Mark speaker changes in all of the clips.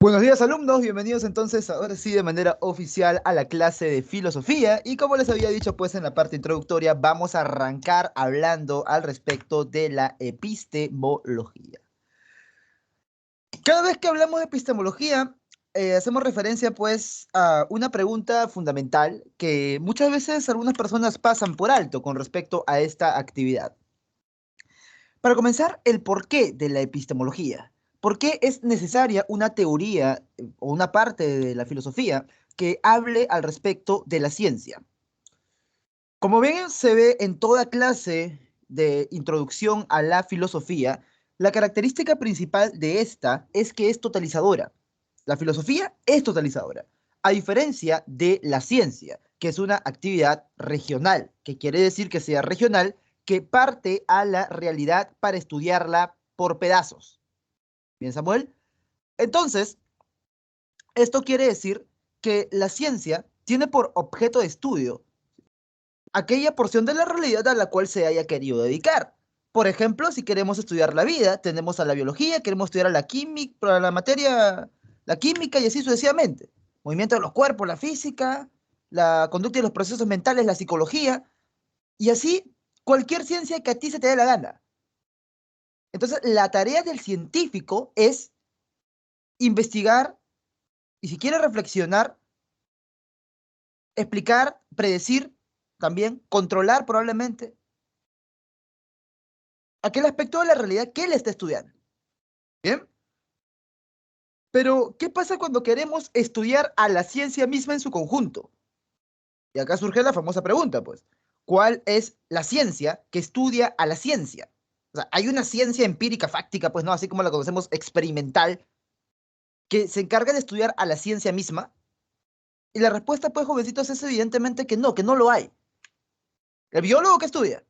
Speaker 1: Buenos días, alumnos, bienvenidos entonces ahora sí de manera oficial a la clase de filosofía y como les había dicho pues en la parte introductoria vamos a arrancar hablando al respecto de la epistemología. Cada vez que hablamos de epistemología hacemos referencia pues a una pregunta fundamental que muchas veces algunas personas pasan por alto con respecto a esta actividad. Para comenzar, el porqué de la epistemología. ¿Por qué es necesaria una teoría o una parte de la filosofía que hable al respecto de la ciencia? Como bien se ve en toda clase de introducción a la filosofía, la característica principal de esta es que es totalizadora. La filosofía es totalizadora, a diferencia de la ciencia, que es una actividad regional, que quiere decir que sea regional, que parte a la realidad para estudiarla por pedazos. Bien, Samuel. Entonces, esto quiere decir que la ciencia tiene por objeto de estudio aquella porción de la realidad a la cual se haya querido dedicar. Por ejemplo, si queremos estudiar la vida, tenemos a la biología, queremos estudiar la química, la materia, la química y así sucesivamente. Movimiento de los cuerpos, la física, la conducta y los procesos mentales, la psicología, y así cualquier ciencia que a ti se te dé la gana. Entonces, la tarea del científico es investigar y si quiere reflexionar, explicar, predecir, también controlar probablemente aquel aspecto de la realidad que él está estudiando. ¿Bien? Pero, ¿qué pasa cuando queremos estudiar a la ciencia misma en su conjunto? Y acá surge la famosa pregunta, pues, ¿cuál es la ciencia que estudia a la ciencia? O sea, hay una ciencia empírica, fáctica, pues no, así como la conocemos, experimental, que se encarga de estudiar a la ciencia misma. Y la respuesta, pues, jovencitos, es evidentemente que no lo hay. ¿El biólogo que estudia?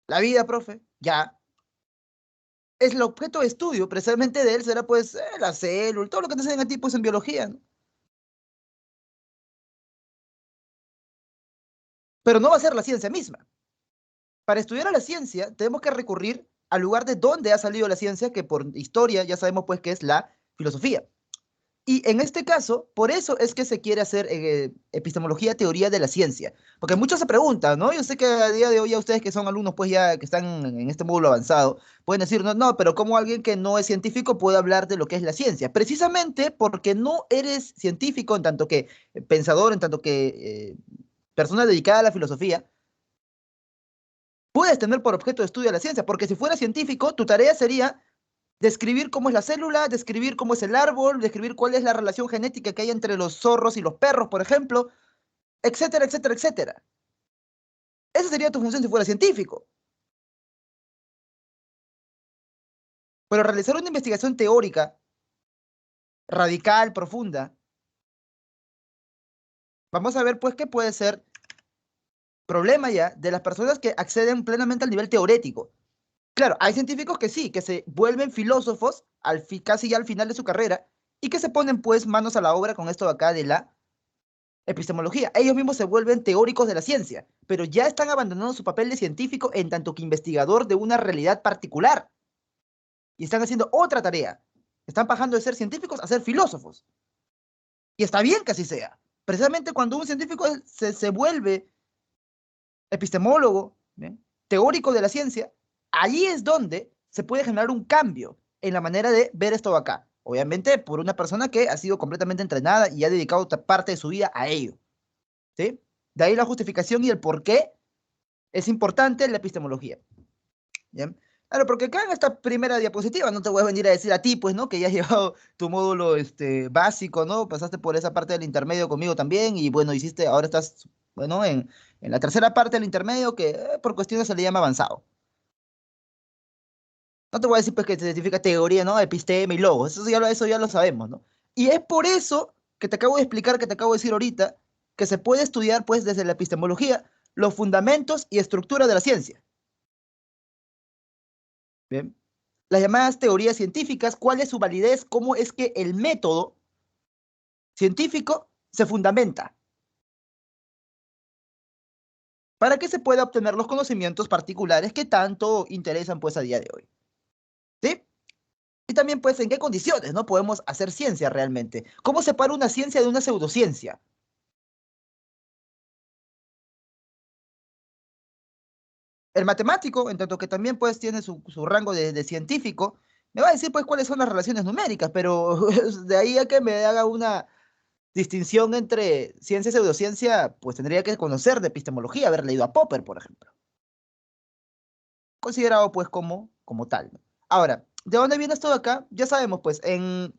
Speaker 1: La vida, profe, ya. Es el objeto de estudio, precisamente de él será, pues, la célula, todo lo que te enseñan a ti, pues, en biología, ¿no? Pero no va a ser la ciencia misma. Para estudiar a la ciencia, tenemos que recurrir al lugar de donde ha salido la ciencia, que por historia ya sabemos, pues, que es la filosofía. Y en este caso, por eso es que se quiere hacer epistemología, teoría de la ciencia. Porque muchos se preguntan, ¿no? Yo sé que a día de hoy, a ustedes que son alumnos, pues ya que están en este módulo avanzado, pueden decir, no, no, pero ¿cómo alguien que no es científico puede hablar de lo que es la ciencia? Precisamente porque no eres científico, en tanto que pensador, en tanto que persona dedicada a la filosofía, puedes tener por objeto de estudio la ciencia. Porque si fuera científico, tu tarea sería describir cómo es la célula, describir cómo es el árbol, describir cuál es la relación genética que hay entre los zorros y los perros, por ejemplo, etcétera, etcétera, etcétera. Esa sería tu función si fuera científico. Pero realizar una investigación teórica, radical, profunda, vamos a ver pues que puede ser problema ya de las personas que acceden plenamente al nivel teórico. Claro, hay científicos que sí, que se vuelven filósofos casi ya al final de su carrera y que se ponen pues manos a la obra con esto de acá de la epistemología. Ellos mismos se vuelven teóricos de la ciencia, pero ya están abandonando su papel de científico en tanto que investigador de una realidad particular y están haciendo otra tarea. Están pasando de ser científicos a ser filósofos. Y está bien que así sea. Precisamente cuando un científico se vuelve epistemólogo, ¿bien?, teórico de la ciencia, ahí es donde se puede generar un cambio en la manera de ver esto de acá. Obviamente por una persona que ha sido completamente entrenada y ha dedicado parte de su vida a ello. ¿Sí? De ahí la justificación y el por qué es importante la epistemología. ¿Bien? Claro, porque acá en esta primera diapositiva no te voy a venir a decir a ti, pues, ¿no? Que ya has llevado tu módulo básico, ¿no? Pasaste por esa parte del intermedio conmigo también y, bueno, hiciste, ahora estás, bueno, en la tercera parte del intermedio que por cuestiones se le llama avanzado. No te voy a decir, pues, que se significa teoría, ¿no? Episteme y logos. Eso ya lo sabemos, ¿no? Y es por eso que te acabo de explicar, que te acabo de decir ahorita, que se puede estudiar, pues, desde la epistemología, los fundamentos y estructura de la ciencia. Bien. Las llamadas teorías científicas, cuál es su validez, cómo es que el método científico se fundamenta para que se pueda obtener los conocimientos particulares que tanto interesan, pues, a día de hoy. ¿Sí? Y también, pues, en qué condiciones, ¿no? Podemos hacer ciencia realmente. ¿Cómo separa una ciencia de una pseudociencia? El matemático, en tanto que también, pues, tiene su rango de científico, me va a decir, pues, cuáles son las relaciones numéricas, pero de ahí a que me haga una distinción entre ciencia y pseudociencia, pues tendría que conocer de epistemología, haber leído a Popper, por ejemplo. Considerado, pues, como tal, ¿no? Ahora, ¿de dónde viene esto de acá? Ya sabemos, pues, en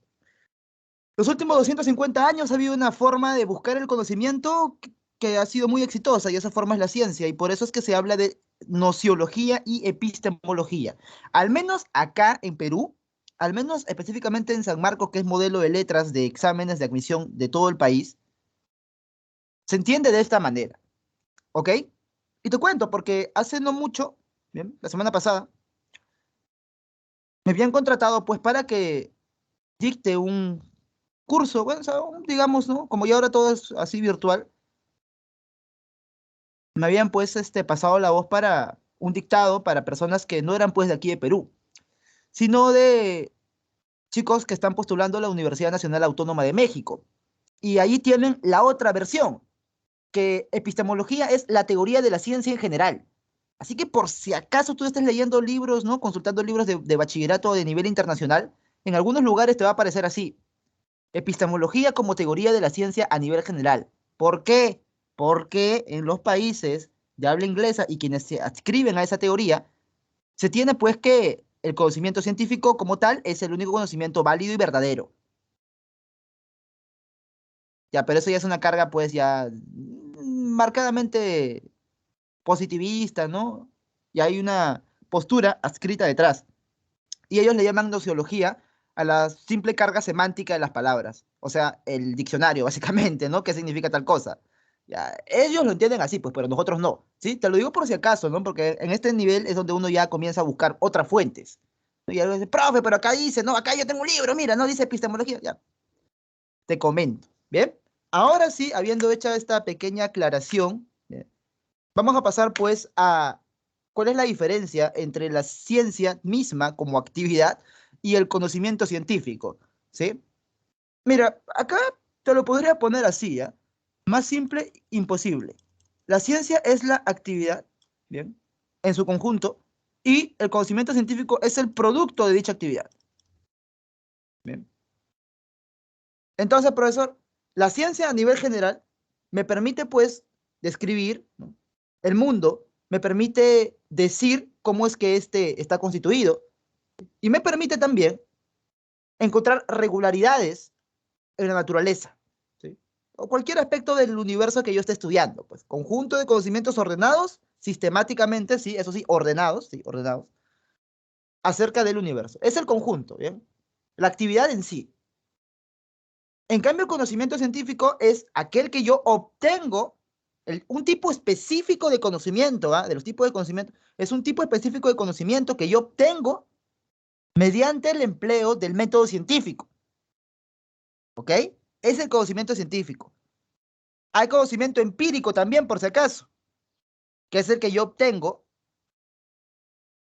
Speaker 1: los últimos 250 años ha habido una forma de buscar el conocimiento que ha sido muy exitosa y esa forma es la ciencia y por eso es que se habla de nociología y epistemología. Al menos acá en Perú, al menos específicamente en San Marcos, que es modelo de letras de exámenes de admisión de todo el país, se entiende de esta manera, ¿ok? Y te cuento, porque hace no mucho, bien, la semana pasada, me habían contratado pues para que dicte un curso, bueno, o sea, digamos, ¿no? Como ya ahora todo es así virtual, me habían pues pasado la voz para un dictado para personas que no eran pues de aquí de Perú, sino de chicos que están postulando a la Universidad Nacional Autónoma de México. Y ahí tienen la otra versión, que epistemología es la teoría de la ciencia en general. Así que por si acaso tú estés leyendo libros, ¿no? Consultando libros de bachillerato de nivel internacional, en algunos lugares te va a aparecer así, epistemología como teoría de la ciencia a nivel general. ¿Por qué? Porque en los países de habla inglesa y quienes se adscriben a esa teoría, se tiene pues que el conocimiento científico como tal es el único conocimiento válido y verdadero. Ya, pero eso ya es una carga pues ya marcadamente positivista, ¿no? Y hay una postura adscrita detrás. Y ellos le llaman nociología a la simple carga semántica de las palabras, o sea, el diccionario, básicamente, ¿no? ¿Qué significa tal cosa? Ya, ellos lo entienden así, pues, pero nosotros no, ¿sí? Te lo digo por si acaso, ¿no? Porque en este nivel es donde uno ya comienza a buscar otras fuentes. Y algo dice, profe, pero acá dice, no, acá yo tengo un libro, mira, no dice epistemología, ya, te comento, ¿bien? Ahora sí, habiendo hecho esta pequeña aclaración, ¿bien? Vamos a pasar pues a cuál es la diferencia entre la ciencia misma como actividad y el conocimiento científico, ¿sí? Mira, acá te lo podría poner así, ¿ya? Más simple, imposible. La ciencia es la actividad, ¿bien? En su conjunto, y el conocimiento científico es el producto de dicha actividad, ¿bien? Entonces, profesor, la ciencia a nivel general me permite, pues, describir, ¿no?, el mundo, me permite decir cómo es que éste está constituido y me permite también encontrar regularidades en la naturaleza, ¿sí? O cualquier aspecto del universo que yo esté estudiando, pues, conjunto de conocimientos ordenados, sistemáticamente, sí, eso sí, ordenados, acerca del universo. Es el conjunto, ¿bien? La actividad en sí. En cambio, el conocimiento científico es aquel que yo obtengo, un tipo específico de conocimiento, ¿ah? De los tipos de conocimiento, es un tipo específico de conocimiento que yo obtengo mediante el empleo del método científico, ¿ok? Es el conocimiento científico. Hay conocimiento empírico también, por si acaso, que es el que yo obtengo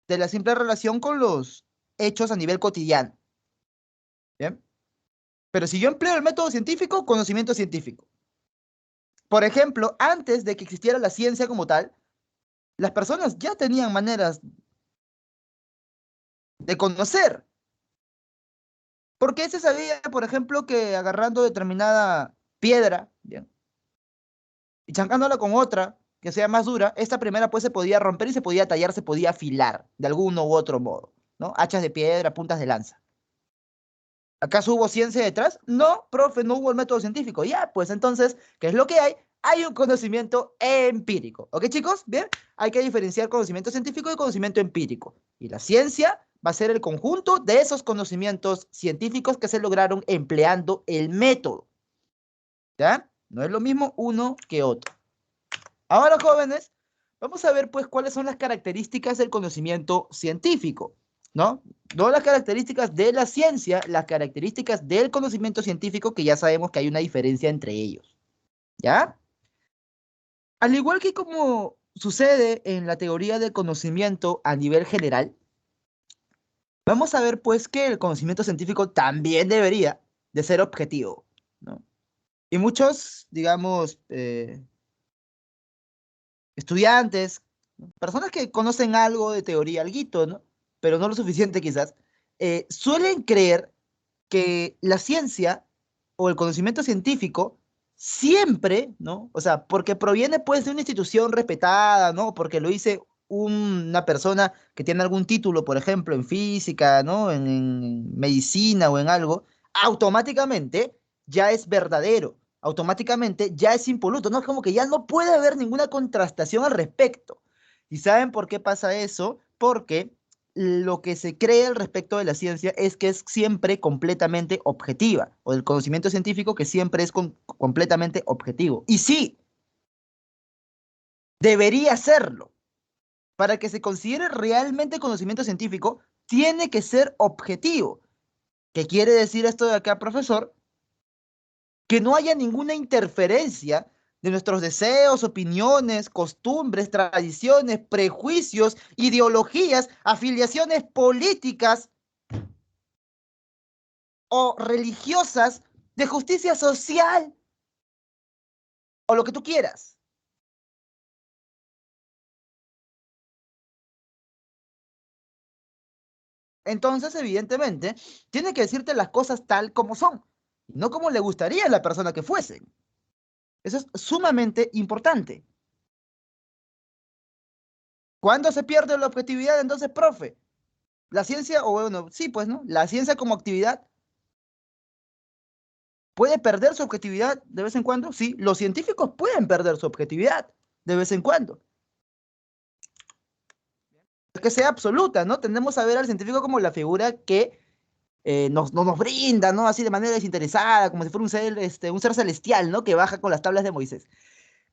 Speaker 1: de la simple relación con los hechos a nivel cotidiano, ¿bien? Pero si yo empleo el método científico, conocimiento científico. Por ejemplo, antes de que existiera la ciencia como tal, las personas ya tenían maneras de conocer. Porque se sabía, por ejemplo, que agarrando determinada piedra, ¿bien?, y chancándola con otra que sea más dura, esta primera pues se podía romper y se podía tallar, se podía afilar de alguno u otro modo, ¿no? Hachas de piedra, puntas de lanza. ¿Acaso hubo ciencia detrás? No, profe, no hubo el método científico. Ya, pues entonces, ¿qué es lo que hay? Hay un conocimiento empírico. ¿Ok, chicos? Bien, hay que diferenciar conocimiento científico y conocimiento empírico. Y la ciencia va a ser el conjunto de esos conocimientos científicos que se lograron empleando el método. ¿Ya? No es lo mismo uno que otro. Ahora, jóvenes, vamos a ver pues cuáles son las características del conocimiento científico, ¿no? No las características de la ciencia, las características del conocimiento científico, que ya sabemos que hay una diferencia entre ellos, ¿ya? Al igual que como sucede en la teoría del conocimiento a nivel general, vamos a ver pues que el conocimiento científico también debería de ser objetivo, ¿no? Y muchos, digamos, estudiantes, ¿no? Personas que conocen algo de teoría, alguito, ¿no? Pero no lo suficiente quizás, suelen creer que la ciencia o el conocimiento científico siempre, ¿no? O sea, porque proviene pues de una institución respetada, ¿no? Porque lo dice una persona que tiene algún título, por ejemplo, en física, ¿no? En medicina o en algo, automáticamente ya es verdadero, automáticamente ya es impoluto, ¿no? Es como que ya no puede haber ninguna contrastación al respecto. ¿Y saben por qué pasa eso? Porque lo que se cree al respecto de la ciencia es que es siempre completamente objetiva, o el conocimiento científico que siempre es completamente objetivo. Y sí, debería serlo. Para que se considere realmente conocimiento científico, tiene que ser objetivo. ¿Qué quiere decir esto de acá, profesor? Que no haya ninguna interferencia de nuestros deseos, opiniones, costumbres, tradiciones, prejuicios, ideologías, afiliaciones políticas o religiosas, de justicia social o lo que tú quieras. Entonces, evidentemente, tiene que decirte las cosas tal como son, no como le gustaría a la persona que fuesen. Eso es sumamente importante. ¿Cuándo se pierde la objetividad entonces, profe? La ciencia, o bueno, sí, pues, ¿no? La ciencia como actividad puede perder su objetividad de vez en cuando. Sí, los científicos pueden perder su objetividad de vez en cuando. Es que sea absoluta, ¿no? Tendemos a ver al científico como la figura que nos brinda, ¿no? Así de manera desinteresada, como si fuera un ser celestial, ¿no? Que baja con las tablas de Moisés.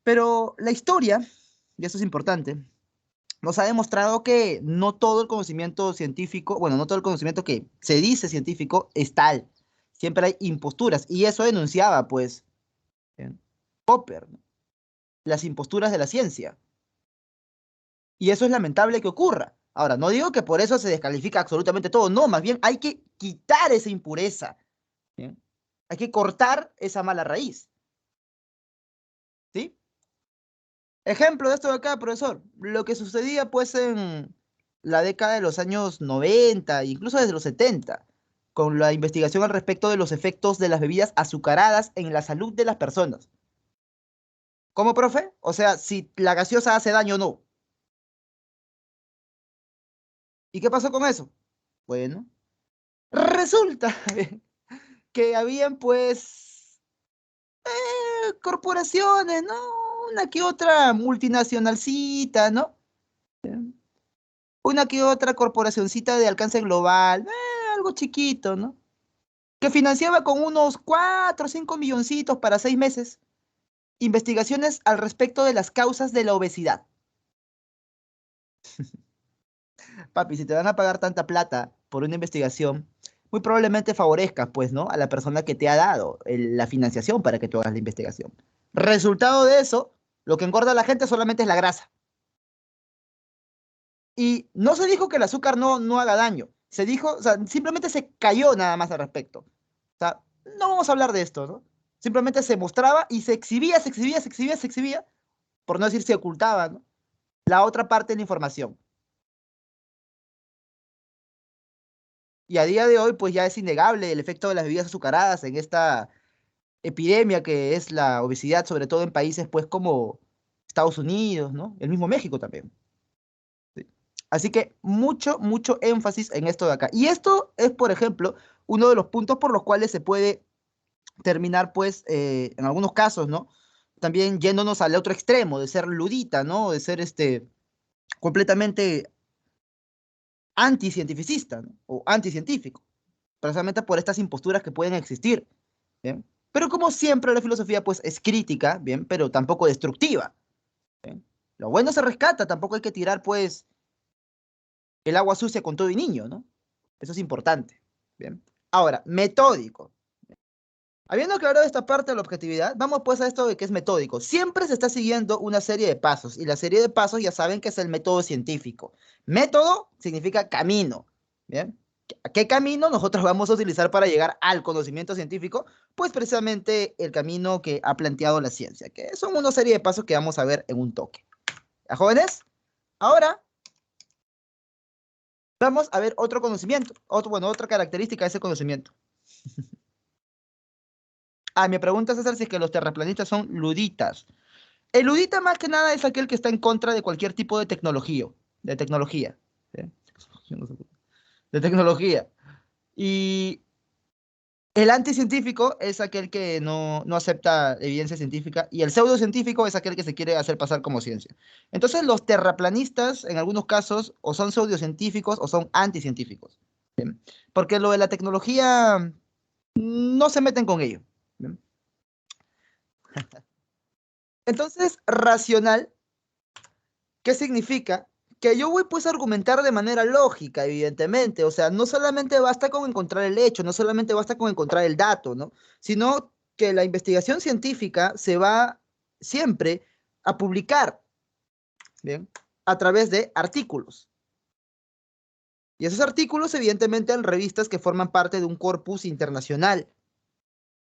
Speaker 1: Pero la historia, y eso es importante, nos ha demostrado que no todo el conocimiento científico, bueno, no todo el conocimiento que se dice científico es tal. Siempre hay imposturas. Y eso denunciaba, pues, eh, Popper, ¿no? Las imposturas de la ciencia. Y eso es lamentable que ocurra. Ahora, no digo que por eso se descalifica absolutamente todo, no, más bien hay que quitar esa impureza, ¿bien? Hay que cortar esa mala raíz, ¿sí? Ejemplo de esto de acá, profesor, lo que sucedía pues en la década de los años 90, incluso desde los 70, con la investigación al respecto de los efectos de las bebidas azucaradas en la salud de las personas. ¿Cómo, profe? O sea, si la gaseosa hace daño o no. ¿Y qué pasó con eso? Bueno, resulta que habían pues corporaciones, ¿no? Una que otra multinacionalcita, ¿no? Una que otra corporacioncita de alcance global, algo chiquito, ¿no? Que financiaba con unos 4 o 5 milloncitos para 6 meses investigaciones al respecto de las causas de la obesidad. Papi, si te van a pagar tanta plata por una investigación, muy probablemente favorezcas, pues, ¿no? A la persona que te ha dado la financiación para que tú hagas la investigación. Resultado de eso, lo que engorda a la gente solamente es la grasa. Y no se dijo que el azúcar no haga daño. Se dijo, o sea, simplemente se cayó nada más al respecto. O sea, no vamos a hablar de esto, ¿no? Simplemente se mostraba y se exhibía, se exhibía, se exhibía, se exhibía, por no decir se ocultaba, ¿no? La otra parte de la información. Y a día de hoy, pues ya es innegable el efecto de las bebidas azucaradas en esta epidemia que es la obesidad, sobre todo en países, pues, como Estados Unidos, ¿no? El mismo México también. ¿Sí? Así que mucho, mucho énfasis en esto de acá. Y esto es, por ejemplo, uno de los puntos por los cuales se puede terminar, pues, en algunos casos, ¿no? También yéndonos al otro extremo, de ser ludita, ¿no? De ser completamente anticientificista, ¿no? O anticientífico, precisamente por estas imposturas que pueden existir, ¿bien? Pero como siempre la filosofía, pues, es crítica, ¿bien? Pero tampoco destructiva, ¿bien? Lo bueno se rescata, tampoco hay que tirar, pues, el agua sucia con todo y niño, ¿no? Eso es importante, ¿bien? Ahora, metódico. Habiendo aclarado esta parte de la objetividad, vamos pues a esto de que es metódico. Siempre se está siguiendo una serie de pasos y la serie de pasos ya saben que es el método científico. Método significa camino, ¿bien? ¿Qué camino nosotros vamos a utilizar para llegar al conocimiento científico? Pues precisamente el camino que ha planteado la ciencia, que son una serie de pasos que vamos a ver en un toque. ¿Ya, jóvenes? Ahora vamos a ver otro conocimiento, otra característica de ese conocimiento. Mi pregunta es si es que los terraplanistas son luditas. El ludita más que nada es aquel que está en contra de cualquier tipo de tecnología, de tecnología, ¿sí? De tecnología. Y el anticientífico es aquel que no acepta evidencia científica y el pseudocientífico es aquel que se quiere hacer pasar como ciencia. Entonces los terraplanistas en algunos casos o son pseudocientíficos o son anticientíficos. ¿Bien? Porque lo de la tecnología no se meten con ello. ¿Bien? Entonces, racional, ¿qué significa? Que yo voy pues a argumentar de manera lógica, evidentemente. O sea, no solamente basta con encontrar el hecho, no solamente basta con encontrar el dato, ¿no? Sino que la investigación científica se va siempre a publicar, ¿bien? A través de artículos. Y esos artículos, evidentemente, en revistas que forman parte de un corpus internacional.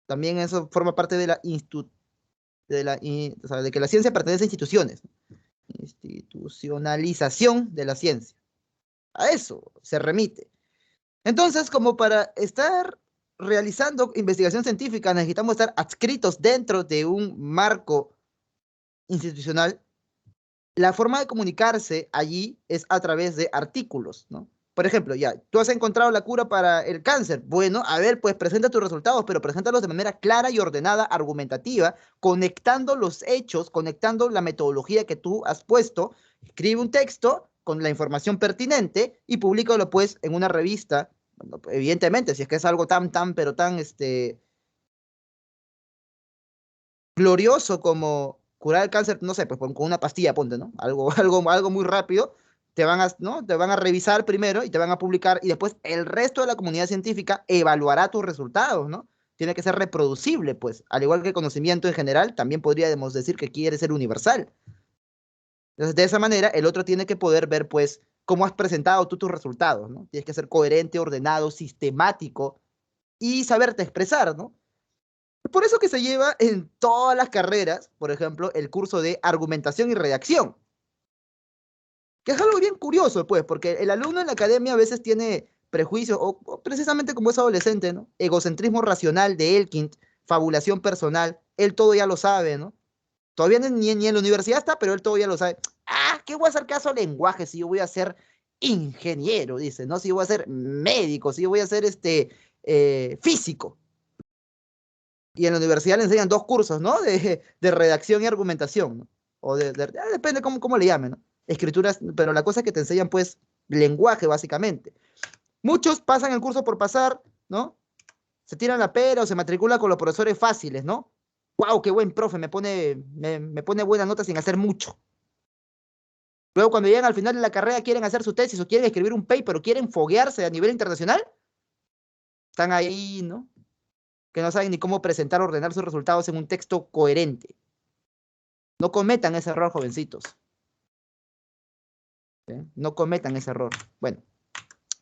Speaker 1: También eso forma parte de o sea, de que la ciencia pertenece a instituciones. Institucionalización de la ciencia. A eso se remite. Entonces, como para estar realizando investigación científica, necesitamos estar adscritos dentro de un marco institucional. La forma de comunicarse allí es a través de artículos, ¿no? Por ejemplo, ya, tú has encontrado la cura para el cáncer. Bueno, a ver, pues presenta tus resultados, pero preséntalos de manera clara y ordenada, argumentativa, conectando los hechos, conectando la metodología que tú has puesto. Escribe un texto con la información pertinente y públicalo, pues, en una revista. Bueno, evidentemente, si es que es algo pero tan, glorioso como curar el cáncer, no sé, pues con una pastilla, ponte, ¿no? Algo, algo muy rápido, ¿no? Te van a revisar primero y te van a publicar y después el resto de la comunidad científica evaluará tus resultados, ¿no? Tiene que ser reproducible, pues, al igual que el conocimiento en general, también podríamos decir que quiere ser universal. Entonces, de esa manera, el otro tiene que poder ver, pues, cómo has presentado tú tus resultados, ¿no? Tienes que ser coherente, ordenado, sistemático y saberte expresar, ¿no? Por eso que se lleva en todas las carreras, por ejemplo, el curso de argumentación y redacción, que es algo bien curioso, pues, porque el alumno en la academia a veces tiene prejuicios, o precisamente como es adolescente, ¿no? Egocentrismo racional de Elkind, fabulación personal, él todo ya lo sabe, ¿no? Todavía ni en la universidad está, pero él todo ya lo sabe. ¿Qué voy a hacer caso al lenguaje si yo voy a ser ingeniero? Dice, ¿no? Si yo voy a ser médico, si yo voy a ser físico. Y en la universidad le enseñan dos cursos, ¿no? De redacción y argumentación, ¿no? Depende cómo le llamen, ¿no? Escrituras, pero la cosa es que te enseñan, pues, lenguaje, básicamente. Muchos pasan el curso por pasar, ¿no? Se tiran la pera o se matriculan con los profesores fáciles, ¿no? ¡Wow! ¡Qué buen profe! Me pone buenas notas sin hacer mucho. Luego, cuando llegan al final de la carrera, quieren hacer su tesis o quieren escribir un paper o quieren foguearse a nivel internacional, están ahí, ¿no? Que no saben ni cómo presentar o ordenar sus resultados en un texto coherente. No cometan ese error, jovencitos. ¿Sí? No cometan ese error. Bueno,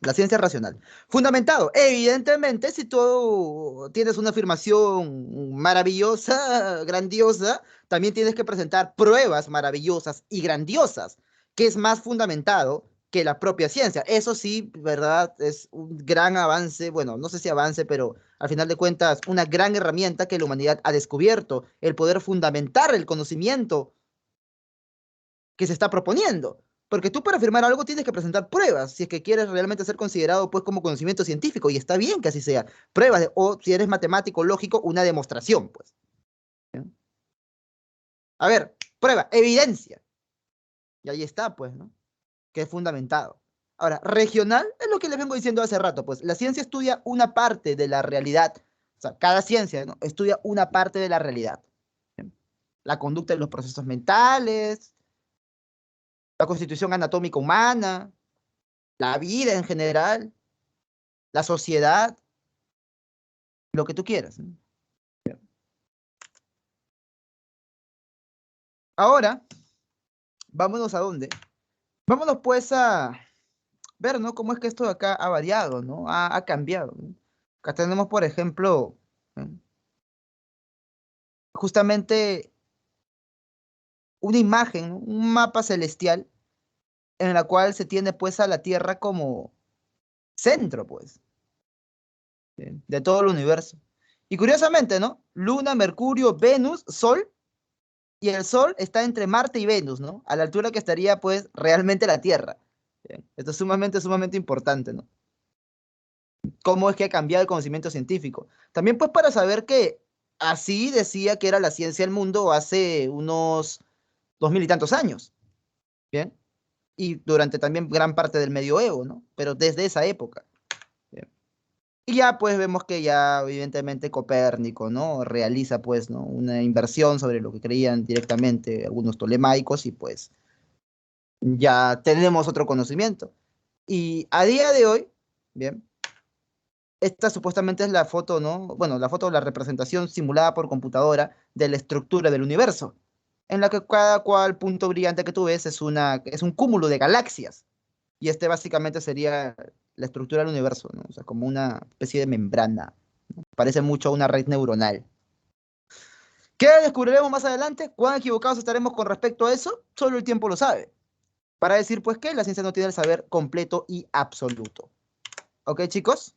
Speaker 1: la ciencia racional. Fundamentado. Evidentemente, si tú tienes una afirmación maravillosa, grandiosa, también tienes que presentar pruebas maravillosas y grandiosas, que es más fundamentado que la propia ciencia. Eso sí, ¿verdad? Es un gran avance, bueno, no sé si avance, pero al final de cuentas, una gran herramienta que la humanidad ha descubierto, el poder fundamentar el conocimiento que se está proponiendo. Porque tú para afirmar algo tienes que presentar pruebas, si es que quieres realmente ser considerado pues como conocimiento científico, y está bien que así sea. Pruebas, o si eres matemático, lógico, una demostración, pues. ¿Sí? A ver, prueba, evidencia. Y ahí está, pues, ¿no? Que es fundamentado. Ahora, regional es lo que les vengo diciendo hace rato, pues la ciencia estudia una parte de la realidad. O sea, cada ciencia, ¿no? Estudia una parte de la realidad. ¿Sí? La conducta de los procesos mentales, la constitución anatómica humana, la vida en general, la sociedad, lo que tú quieras, ¿no? Ahora, vámonos a dónde. Vámonos pues ver, ¿no? Cómo es que esto de acá ha variado, ¿no? Ha cambiado, ¿no? Acá tenemos, por ejemplo, ¿no? Justamente una imagen, ¿no? Un mapa celestial en la cual se tiene pues a la Tierra como centro, pues, de todo el universo. Y curiosamente, ¿no? Luna, Mercurio, Venus, Sol, y el Sol está entre Marte y Venus, ¿no? A la altura que estaría pues realmente la Tierra. Bien. Esto es sumamente, sumamente importante, ¿no? Cómo es que ha cambiado el conocimiento científico. También pues para saber que así decía que era la ciencia del mundo hace unos 2000 y tantos años, ¿bien? Y durante también gran parte del medioevo, ¿no? Pero desde esa época. ¿Bien? Y ya pues vemos que ya evidentemente Copérnico, ¿no? Realiza pues, ¿no? Una inversión sobre lo que creían directamente algunos tolemaicos y pues ya tenemos otro conocimiento. Y a día de hoy, bien, esta supuestamente es la foto, ¿no? Bueno, la foto, la representación simulada por computadora de la estructura del universo, en la que cada cual punto brillante que tú ves es un cúmulo de galaxias. Y este básicamente sería la estructura del universo, ¿no? O sea, como una especie de membrana. Parece mucho a una red neuronal. ¿Qué descubriremos más adelante? ¿Cuán equivocados estaremos con respecto a eso? Solo el tiempo lo sabe. Para decir, pues, que la ciencia no tiene el saber completo y absoluto. ¿Ok, chicos?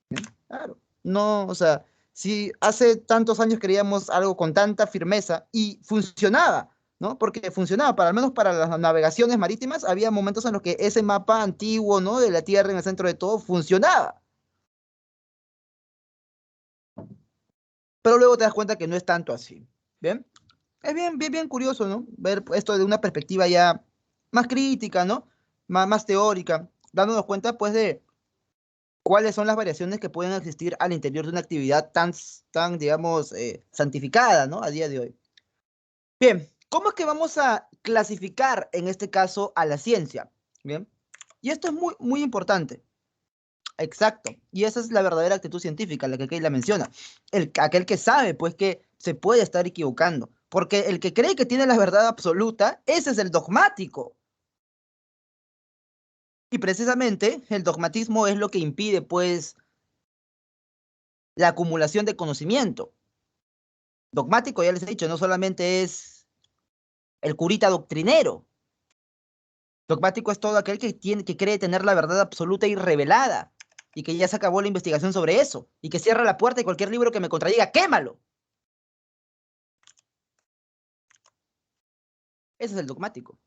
Speaker 1: Bien, claro. No, o sea, si hace tantos años creíamos algo con tanta firmeza y funcionaba, ¿no? Porque funcionaba, para, al menos para las navegaciones marítimas, había momentos en los que ese mapa antiguo, ¿no? De la Tierra en el centro de todo funcionaba. Pero luego te das cuenta que no es tanto así. ¿Bien? Es bien, bien, bien curioso, ¿no? Ver esto de una perspectiva ya más crítica, ¿no? Más teórica, dándonos cuenta, pues, de cuáles son las variaciones que pueden existir al interior de una actividad tan digamos, santificada, ¿no? A día de hoy. Bien, ¿cómo es que vamos a clasificar en este caso a la ciencia? Bien, y esto es muy, muy importante. Exacto. Y esa es la verdadera actitud científica, la que Keila menciona. Aquel que sabe, pues, que se puede estar equivocando. Porque el que cree que tiene la verdad absoluta, ese es el dogmático. Y precisamente el dogmatismo es lo que impide, pues, la acumulación de conocimiento. Dogmático, ya les he dicho, no solamente es el curita doctrinero. Dogmático es todo aquel que cree tener la verdad absoluta y revelada y que ya se acabó la investigación sobre eso y que cierra la puerta y cualquier libro que me contradiga, quémalo. Ese es el dogmático.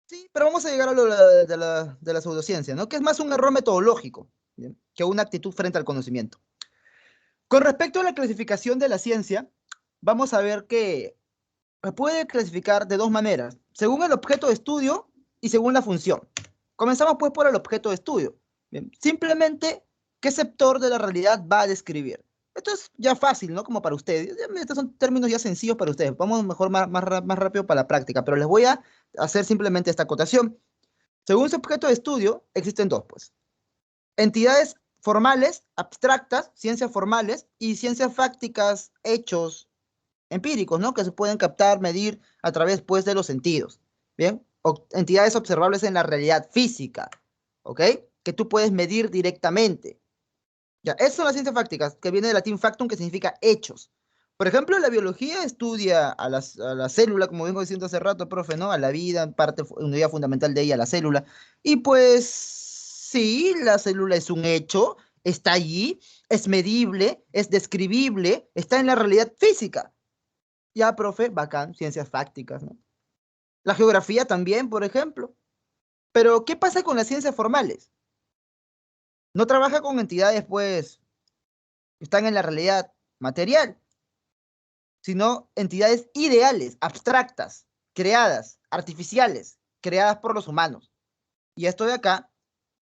Speaker 1: Sí, pero vamos a llegar a lo de la pseudociencia, ¿no? Que es más un error metodológico, ¿bien? Que una actitud frente al conocimiento. Con respecto a la clasificación de la ciencia, vamos a ver que se puede clasificar de dos maneras, según el objeto de estudio y según la función. Comenzamos pues por el objeto de estudio. Bien, simplemente, ¿qué sector de la realidad va a describir? Esto es ya fácil, ¿no? Como para ustedes. Estos son términos ya sencillos para ustedes. Vamos mejor más rápido para la práctica, pero les voy a hacer simplemente esta acotación. Según su objeto de estudio, existen dos, pues. Entidades formales, abstractas, ciencias formales y ciencias fácticas, hechos, empíricos, ¿no? Que se pueden captar, medir a través, pues, de los sentidos, ¿bien? O entidades observables en la realidad física, ¿ok? Que tú puedes medir directamente. Ya, esas son las ciencias fácticas, que viene del latín factum, que significa hechos. Por ejemplo, la biología estudia a la célula, como vengo diciendo hace rato, profe, ¿no? A la vida, unidad fundamental de ella, la célula. Y pues, sí, la célula es un hecho, está allí, es medible, es describible, está en la realidad física. Ya, profe, bacán, ciencias fácticas, ¿no? La geografía también, por ejemplo. Pero, ¿qué pasa con las ciencias formales? No trabaja con entidades, pues, que están en la realidad material, sino entidades ideales, abstractas, creadas, artificiales, creadas por los humanos. Y esto de acá,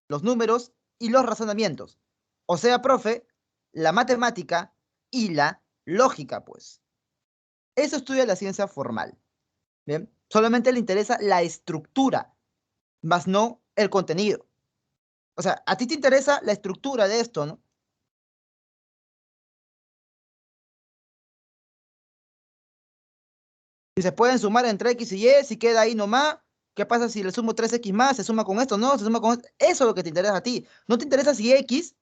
Speaker 1: los números y los razonamientos. O sea, profe, la matemática y la lógica, pues. Eso estudia la ciencia formal. ¿Bien? Solamente le interesa la estructura, más no el contenido. O sea, a ti te interesa la estructura de esto, ¿no? Si se pueden sumar entre X y Y, si queda ahí nomás, ¿Qué pasa si le sumo 3x más? ¿Se suma con esto? No, se suma con esto. Eso es lo que te interesa a ti. No te interesa si x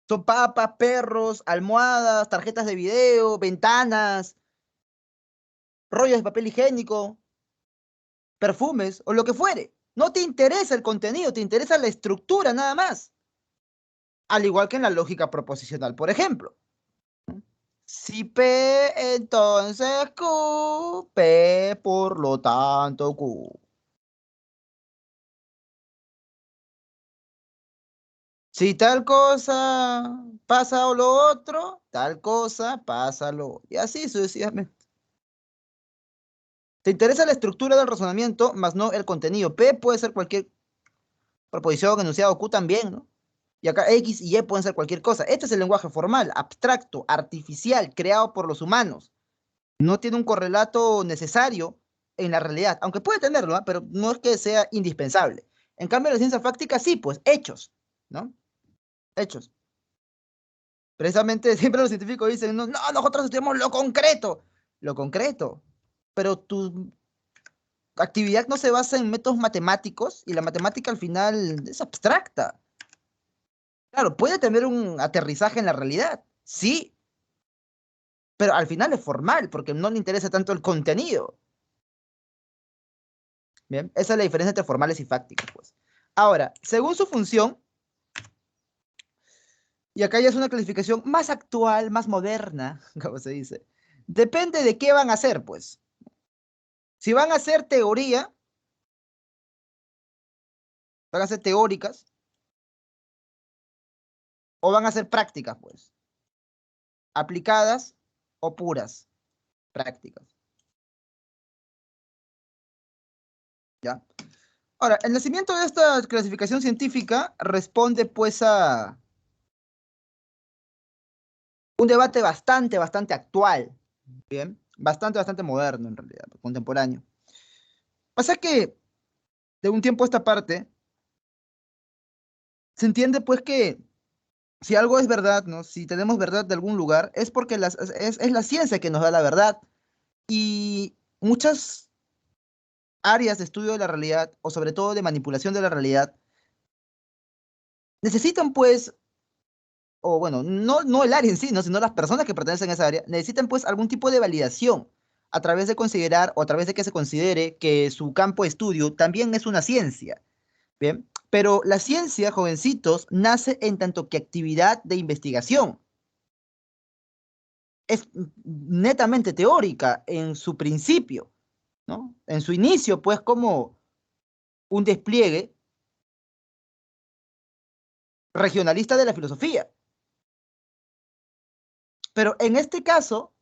Speaker 1: son papas, perros, almohadas, tarjetas de video, ventanas, rollos de papel higiénico, perfumes o lo que fuere. No te interesa el contenido, te interesa la estructura nada más. Al igual que en la lógica proposicional, por ejemplo. Si P, entonces Q, P por lo tanto Q. Si tal cosa pasa o lo otro, tal cosa pasa lo. Y así sucesivamente. Te interesa la estructura del razonamiento, más no el contenido. P puede ser cualquier proposición, enunciado, Q también, ¿no? Y acá X y Y pueden ser cualquier cosa. Este es el lenguaje formal, abstracto, artificial, creado por los humanos. No tiene un correlato necesario en la realidad, aunque puede tenerlo, ¿eh? Pero no es que sea indispensable. En cambio, la ciencia fáctica sí, pues, hechos, ¿no? Hechos. Precisamente siempre los científicos dicen, no, no, nosotros estudiamos lo concreto. Lo concreto. Pero tu actividad no se basa en métodos matemáticos y la matemática al final es abstracta. Claro, puede tener un aterrizaje en la realidad, sí, pero al final es formal porque no le interesa tanto el contenido. Bien, esa es la diferencia entre formales y fácticos, pues. Ahora, según su función, y acá ya es una clasificación más actual, más moderna, como se dice, depende de qué van a hacer, pues. Si van a hacer teoría, van a ser teóricas, o van a ser prácticas, pues, aplicadas o puras prácticas, ¿ya? Ahora, el nacimiento de esta clasificación científica responde, pues, a un debate bastante actual, ¿bien? Bastante moderno, en realidad, contemporáneo. Pasa que, de un tiempo a esta parte, se entiende, pues, que si algo es verdad, ¿no? Si tenemos verdad de algún lugar, es porque es la ciencia que nos da la verdad. Y muchas áreas de estudio de la realidad, o sobre todo de manipulación de la realidad, necesitan pues, o bueno, no el área en sí, ¿no? Sino las personas que pertenecen a esa área, necesitan pues algún tipo de validación a través de considerar o a través de que se considere que su campo de estudio también es una ciencia, ¿bien? Pero la ciencia, jovencitos, nace en tanto que actividad de investigación. Es netamente teórica en su principio, ¿no? En su inicio, pues como un despliegue regionalista de la filosofía. Pero en este caso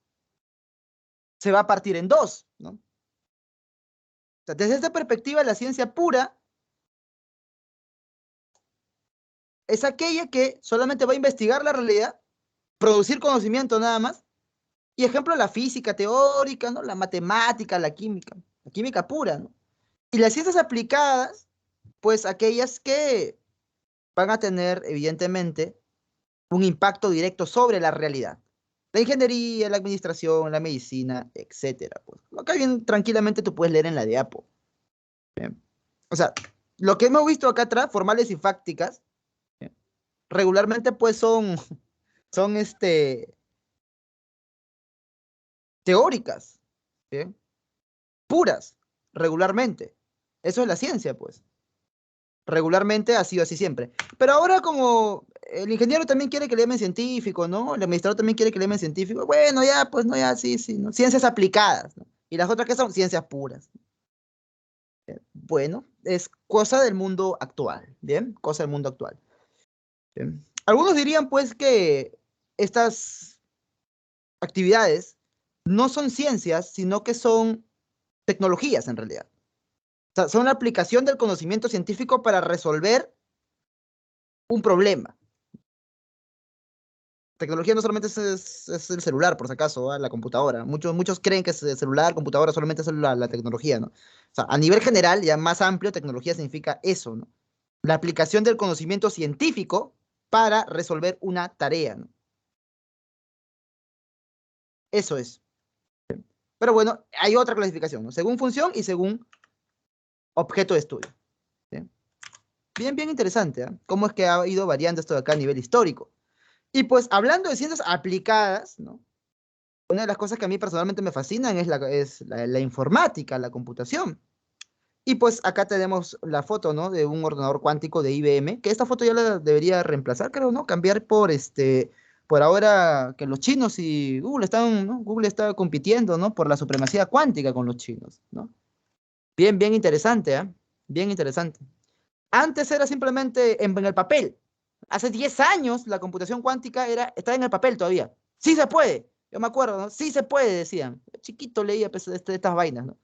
Speaker 1: se va a partir en dos, ¿no? O sea, desde esta perspectiva, la ciencia pura es aquella que solamente va a investigar la realidad, producir conocimiento nada más, y ejemplo, la física teórica, ¿no? La matemática, la química pura, ¿no? Y las ciencias aplicadas, pues aquellas que van a tener, evidentemente, un impacto directo sobre la realidad. La ingeniería, la administración, la medicina, etcétera. Pues. Acá bien tranquilamente tú puedes leer en la diapo. Bien. O sea, lo que hemos visto acá atrás, formales y fácticas, bien, regularmente pues son teóricas, bien, puras, regularmente. Eso es la ciencia, pues. Regularmente ha sido así siempre. Pero ahora como el ingeniero también quiere que le llamen científico, ¿no? El administrador también quiere que le llamen científico. Bueno, ya, pues no, ya, sí, sí, ¿no? Ciencias aplicadas, ¿no? Y las otras que son ciencias puras. Bueno, es cosa del mundo actual, ¿bien? Cosa del mundo actual. ¿Bien? Algunos dirían, pues, que estas actividades no son ciencias, sino que son tecnologías en realidad. O sea, son la aplicación del conocimiento científico para resolver un problema. Tecnología no solamente es el celular, por si acaso, ¿ah? La computadora. Muchos creen que es el celular, computadora, solamente es la tecnología, ¿no? O sea, a nivel general, ya más amplio, tecnología significa eso, ¿no? La aplicación del conocimiento científico para resolver una tarea, ¿no? Eso es. Pero bueno, hay otra clasificación, ¿no? Según función y según objeto de estudio. ¿Sí? Bien, bien interesante, ¿eh? Cómo es que ha ido variando esto de acá a nivel histórico. Y pues hablando de ciencias aplicadas, ¿no? Una de las cosas que a mí personalmente me fascinan es la informática, la computación. Y pues acá tenemos la foto, ¿no? De un ordenador cuántico de IBM, que esta foto ya la debería reemplazar, creo, ¿no? Cambiar por ahora que los chinos y Google están, ¿no? Google está compitiendo, ¿no? Por la supremacía cuántica con los chinos, ¿no? Bien, bien interesante, ¿eh? Bien interesante. Antes era simplemente en el papel. Hace 10 años la computación cuántica estaba en el papel todavía. Sí se puede. Yo me acuerdo, ¿no? Sí se puede, decían. Chiquito leía pues, estas vainas, ¿no?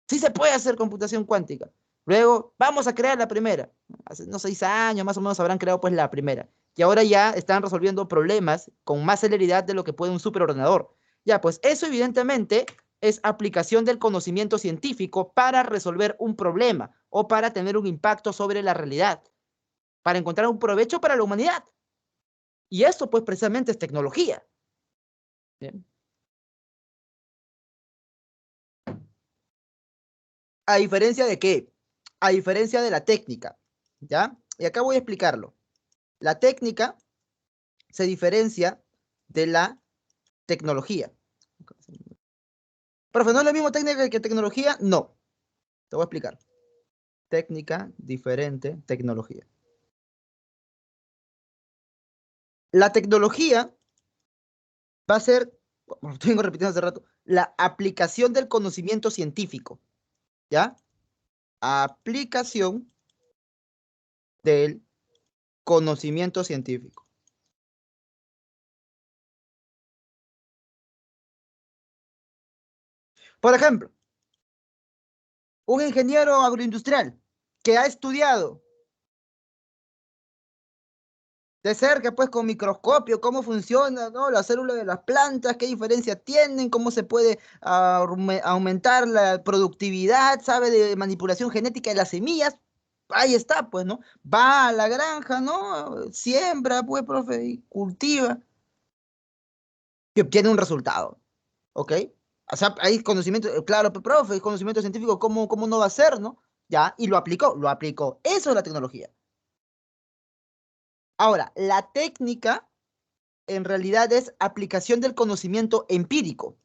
Speaker 1: Sí se puede hacer computación cuántica. Luego, vamos a crear la primera. Hace unos 6 años más o menos habrán creado pues la primera. Y ahora ya están resolviendo problemas con más celeridad de lo que puede un superordenador. Ya, pues eso evidentemente es aplicación del conocimiento científico para resolver un problema o para tener un impacto sobre la realidad, para encontrar un provecho para la humanidad. Y esto pues precisamente es tecnología. ¿Bien? ¿A diferencia de qué? A diferencia de la técnica, ¿ya? Y acá voy a explicarlo. La técnica se diferencia de la tecnología. Profe, ¿no es la misma técnica que tecnología? No. Te voy a explicar. Técnica diferente, tecnología. La tecnología va a ser, como lo tengo repitiendo hace rato, la aplicación del conocimiento científico, ¿ya? Aplicación del conocimiento científico. Por ejemplo, un ingeniero agroindustrial que ha estudiado de cerca, pues con microscopio, cómo funciona, ¿no? La célula de las plantas, qué diferencia tienen, cómo se puede aumentar la productividad, sabe de manipulación genética de las semillas. Ahí está, pues, ¿no? Va a la granja, ¿no? Siembra, pues, profe, y cultiva, y obtiene un resultado, ¿ok? O sea, hay conocimiento, claro, pues, profe, hay conocimiento científico, ¿cómo no va a ser, no? Ya, y lo aplicó, lo aplicó. Eso es la tecnología. Ahora, la técnica en realidad es aplicación del conocimiento empírico.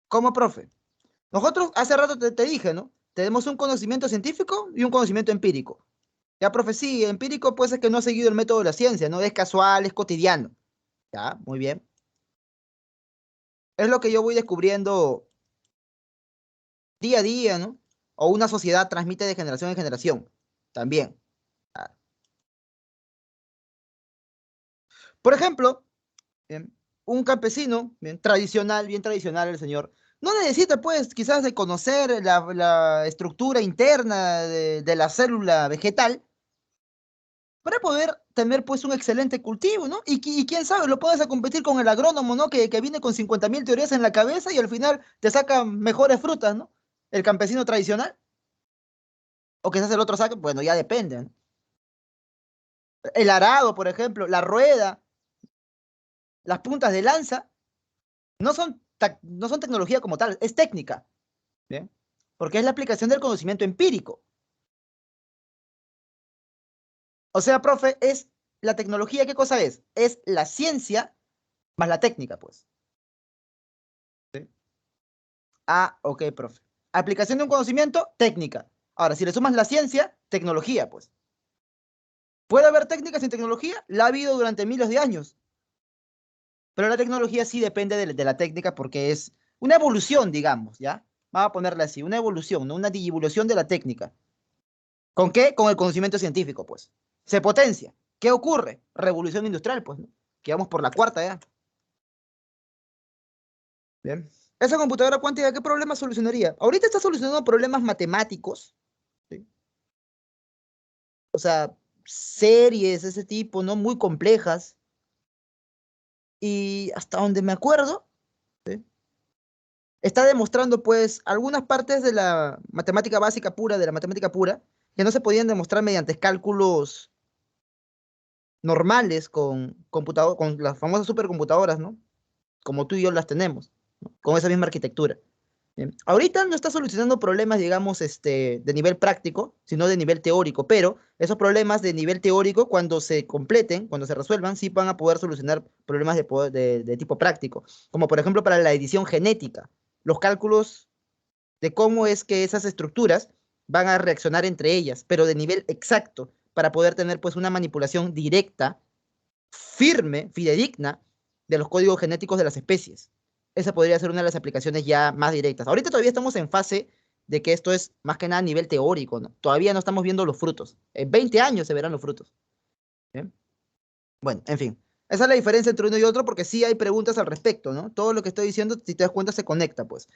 Speaker 1: ¿Cómo, profe? Nosotros hace rato te dije, ¿no? Tenemos un conocimiento científico y un conocimiento empírico. Ya, profe, sí, empírico pues es que no ha seguido el método de la ciencia, ¿no? Es casual, es cotidiano. Ya, muy bien. Es lo que yo voy descubriendo día a día, ¿no? O una sociedad transmite de generación en generación. También. Ah. Por ejemplo, bien, un campesino, bien tradicional el señor, no necesita, pues, quizás de conocer la estructura interna de la célula vegetal para poder tener, pues, un excelente cultivo, ¿no? Y quién sabe, lo puedes a competir con el agrónomo, ¿no? Que viene con 50.000 teorías en la cabeza y al final te saca mejores frutas, ¿no? El campesino tradicional, o quizás el otro saque, bueno, ya depende, ¿no? El arado, por ejemplo, la rueda, las puntas de lanza, no son tecnología como tal, es técnica. ¿Bien? Porque es la aplicación del conocimiento empírico. O sea, profe, es la tecnología, ¿qué cosa es? Es la ciencia más la técnica, pues. ¿Sí? Ah, ok, profe. Aplicación de un conocimiento, técnica. Ahora, si le sumas la ciencia, tecnología, pues. ¿Puede haber técnicas sin tecnología? La ha habido durante miles de años. Pero la tecnología sí depende de la técnica porque es una evolución, digamos, ¿ya? Vamos a ponerla así, una evolución, ¿no? Una divulgación de la técnica. ¿Con qué? Con el conocimiento científico, pues. Se potencia. ¿Qué ocurre? Revolución industrial, pues, ¿no? Que vamos por la cuarta ya. Bien. Esa computadora cuántica, ¿qué problema solucionaría? Ahorita está solucionando problemas matemáticos, ¿sí? O sea, series, ese tipo, ¿no? Muy complejas. Y hasta donde me acuerdo, ¿sí? Está demostrando, pues, algunas partes de la matemática básica pura, de la matemática pura, que no se podían demostrar mediante cálculos normales con las famosas supercomputadoras, ¿no? Como tú y yo las tenemos, ¿no? Con esa misma arquitectura. Bien. Ahorita no está solucionando problemas, digamos, de nivel práctico, sino de nivel teórico, pero esos problemas de nivel teórico, cuando se completen, cuando se resuelvan, sí van a poder solucionar problemas de tipo práctico, como por ejemplo para la edición genética, los cálculos de cómo es que esas estructuras van a reaccionar entre ellas, pero de nivel exacto, para poder tener pues una manipulación directa, firme, fidedigna, de los códigos genéticos de las especies. Esa podría ser una de las aplicaciones ya más directas. Ahorita todavía estamos en fase de que esto es más que nada a nivel teórico, ¿no? Todavía no estamos viendo los frutos. En 20 años se verán los frutos. ¿Bien? Bueno, en fin. Esa es la diferencia entre uno y otro porque sí hay preguntas al respecto, ¿no? Todo lo que estoy diciendo, si te das cuenta, se conecta, pues.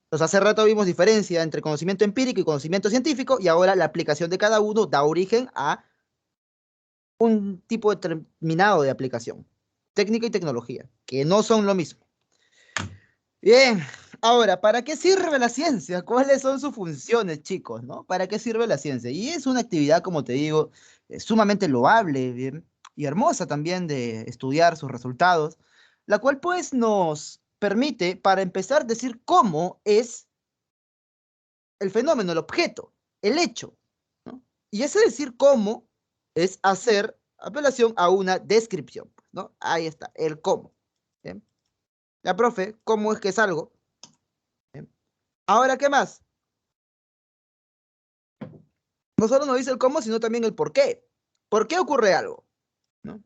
Speaker 1: Entonces, hace rato vimos diferencia entre conocimiento empírico y conocimiento científico y ahora la aplicación de cada uno da origen a un tipo determinado de aplicación. Técnica y tecnología, que no son lo mismo. Bien, ahora, ¿para qué sirve la ciencia? ¿Cuáles son sus funciones, chicos? ¿No? ¿Para qué sirve la ciencia? Y es una actividad, como te digo, sumamente loable, bien, y hermosa también de estudiar sus resultados, la cual pues nos permite, para empezar, decir cómo es el fenómeno, el objeto, el hecho, ¿no? Y ese decir cómo es hacer apelación a una descripción, ¿no? Ahí está, el cómo. ¿Bien? Ya, profe, ¿cómo es que es algo? ¿Bien? Ahora, ¿qué más? No solo nos dice el cómo, sino también el por qué. ¿Por qué ocurre algo? ¿No?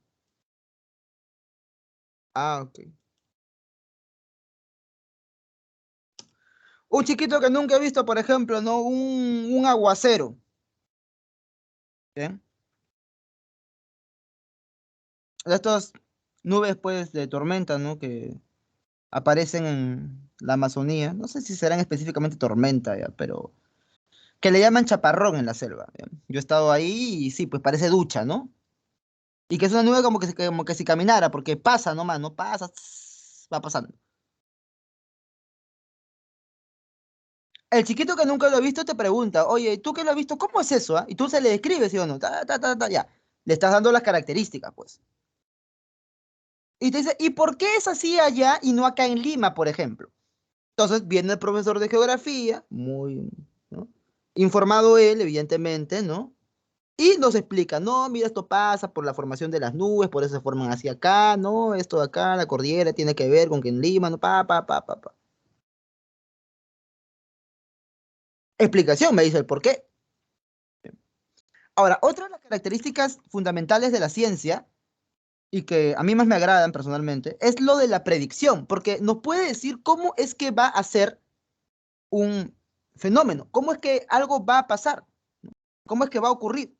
Speaker 1: Ah, ok. Un chiquito que nunca ha visto, por ejemplo, ¿no? Un aguacero. ¿Bien? Estas nubes, pues, de tormenta, ¿no? Que aparecen en la Amazonía. No sé si serán específicamente tormenta, ya, pero que le llaman chaparrón en la selva. ¿Ya? Yo he estado ahí y sí, pues parece ducha, ¿no? Y que es una nube como que si caminara, porque pasa nomás, no pasa, va pasando. El chiquito que nunca lo ha visto te pregunta, oye, ¿tú que lo has visto? ¿Cómo es eso? ¿Ah? Y tú se le describes, ¿sí o no? Ta, ta, ta, ta, ya. Le estás dando las características, pues. Y te dice, ¿y por qué es así allá y no acá en Lima, por ejemplo? Entonces viene el profesor de geografía, muy, ¿no? Informado él, evidentemente, ¿no? Y nos explica, no, mira, esto pasa por la formación de las nubes, por eso se forman así acá, ¿no? Esto de acá, la cordillera, tiene que ver con que en Lima, ¿no? Pa. Explicación, me dice el por qué. Ahora, otra de las características fundamentales de la ciencia, y que a mí más me agradan personalmente, es lo de la predicción, porque nos puede decir cómo es que va a ser un fenómeno, cómo es que algo va a pasar, cómo es que va a ocurrir.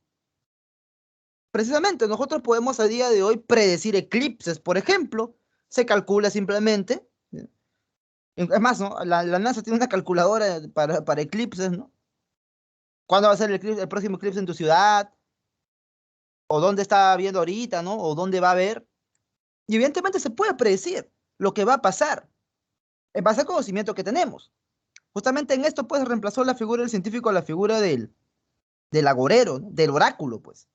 Speaker 1: Precisamente, nosotros podemos a día de hoy predecir eclipses, por ejemplo, se calcula simplemente. Es más, ¿no? La NASA tiene una calculadora para eclipses, ¿no? ¿Cuándo va a ser el próximo eclipse en tu ciudad? ¿O dónde está viendo ahorita, ¿no? ¿O dónde va a haber? Y evidentemente se puede predecir lo que va a pasar en base al conocimiento que tenemos. Justamente en esto, pues, reemplazó la figura del científico a la figura del agorero, ¿no? Del oráculo, pues.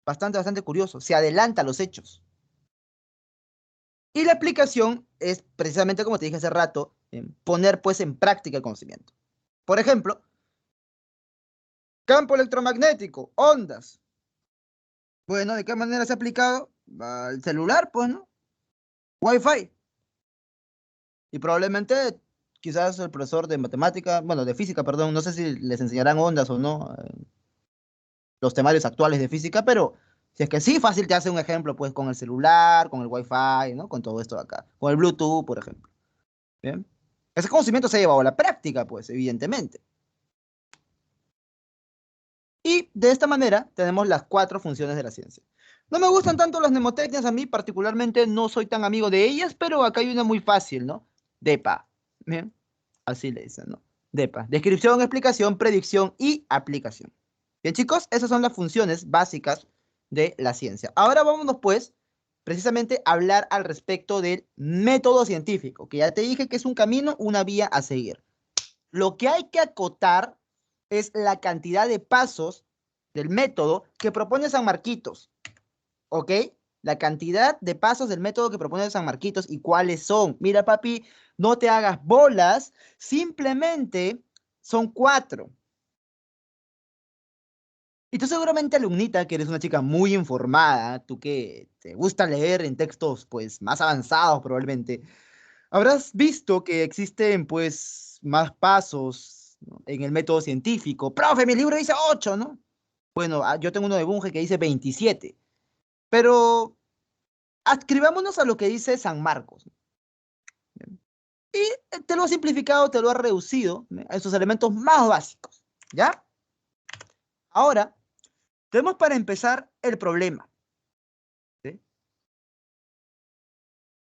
Speaker 1: Bastante curioso. Se adelanta a los hechos. Y la aplicación es precisamente, como te dije hace rato, poner, pues, en práctica el conocimiento. Por ejemplo, campo electromagnético, ondas. Bueno, ¿de qué manera se ha aplicado? Al celular, pues, ¿no? Wi-Fi. Y probablemente, quizás el profesor de matemática, bueno, de física, perdón, no sé si les enseñarán ondas o no, los temarios actuales de física, pero si es que sí, fácil te hace un ejemplo, pues, con el celular, con el Wi-Fi, ¿no? Con todo esto de acá. Con el Bluetooth, por ejemplo. ¿Bien? Ese conocimiento se ha llevado a la práctica, pues, evidentemente. Y de esta manera tenemos las cuatro funciones de la ciencia. No me gustan tanto las mnemotecnias, a mí particularmente no soy tan amigo de ellas, pero acá hay una muy fácil, ¿no? DEPA. Bien, así le dicen, ¿no? DEPA. Descripción, explicación, predicción y aplicación. Bien, chicos, esas son las funciones básicas de la ciencia. Ahora vámonos, pues, precisamente a hablar al respecto del método científico, que ya te dije que es un camino, una vía a seguir. Lo que hay que acotar es la cantidad de pasos del método que propone San Marquitos, ¿ok? la cantidad de pasos del método que propone San Marquitos y cuáles son. Mira, papi, no te hagas bolas, simplemente son 4. Y tú seguramente, alumnita, que eres una chica muy informada, tú que te gusta leer en textos pues más avanzados probablemente, habrás visto que existen pues más pasos, ¿no?, en el método científico. Profe, mi libro dice 8, ¿no? Bueno, yo tengo uno de Bunge que dice 27. Pero adscribámonos a lo que dice San Marcos. Y te lo ha simplificado, te lo ha reducido, ¿no?, a esos elementos más básicos. ¿Ya? Ahora, tenemos para empezar el problema. ¿Sí?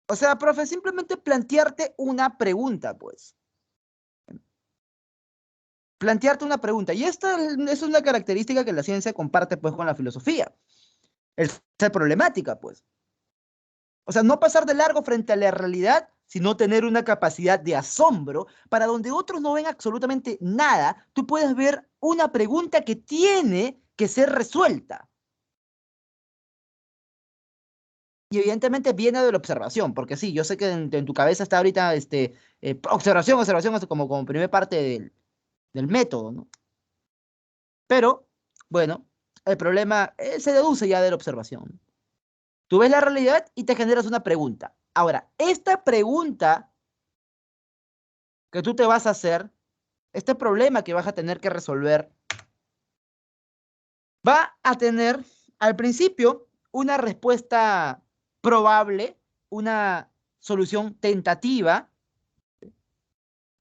Speaker 1: O sea, profe, simplemente plantearte una pregunta, pues. Plantearte una pregunta. Y esta es una característica que la ciencia comparte, pues, con la filosofía. El ser problemática, pues. O sea, no pasar de largo frente a la realidad, sino tener una capacidad de asombro para donde otros no ven absolutamente nada, tú puedes ver una pregunta que tiene que ser resuelta. Y evidentemente viene de la observación, porque sí, yo sé que en tu cabeza está ahorita observación, observación, como primera parte del método, ¿no? Pero, bueno, el problema se deduce ya de la observación. Tú ves la realidad y te generas una pregunta. Ahora, esta pregunta que tú te vas a hacer, este problema que vas a tener que resolver, va a tener al principio una respuesta probable, una solución tentativa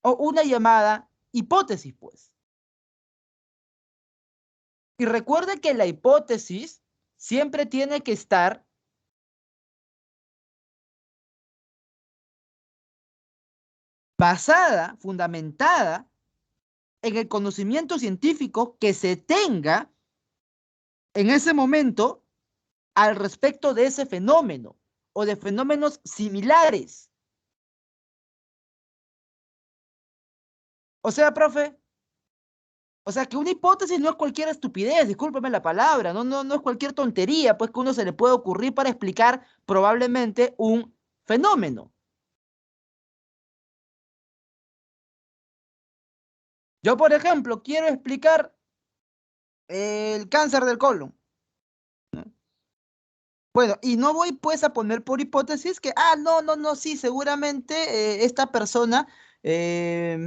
Speaker 1: o una llamada hipótesis, pues. Y recuerde que la hipótesis siempre tiene que estar basada, fundamentada en el conocimiento científico que se tenga en ese momento al respecto de ese fenómeno o de fenómenos similares. O sea, profe, o sea que una hipótesis no es cualquier estupidez, discúlpeme la palabra, no es cualquier tontería, pues que uno se le puede ocurrir para explicar probablemente un fenómeno. Yo, por ejemplo, quiero explicar el cáncer del colon. Bueno, y no voy pues a poner por hipótesis que, no, sí, seguramente esta persona eh,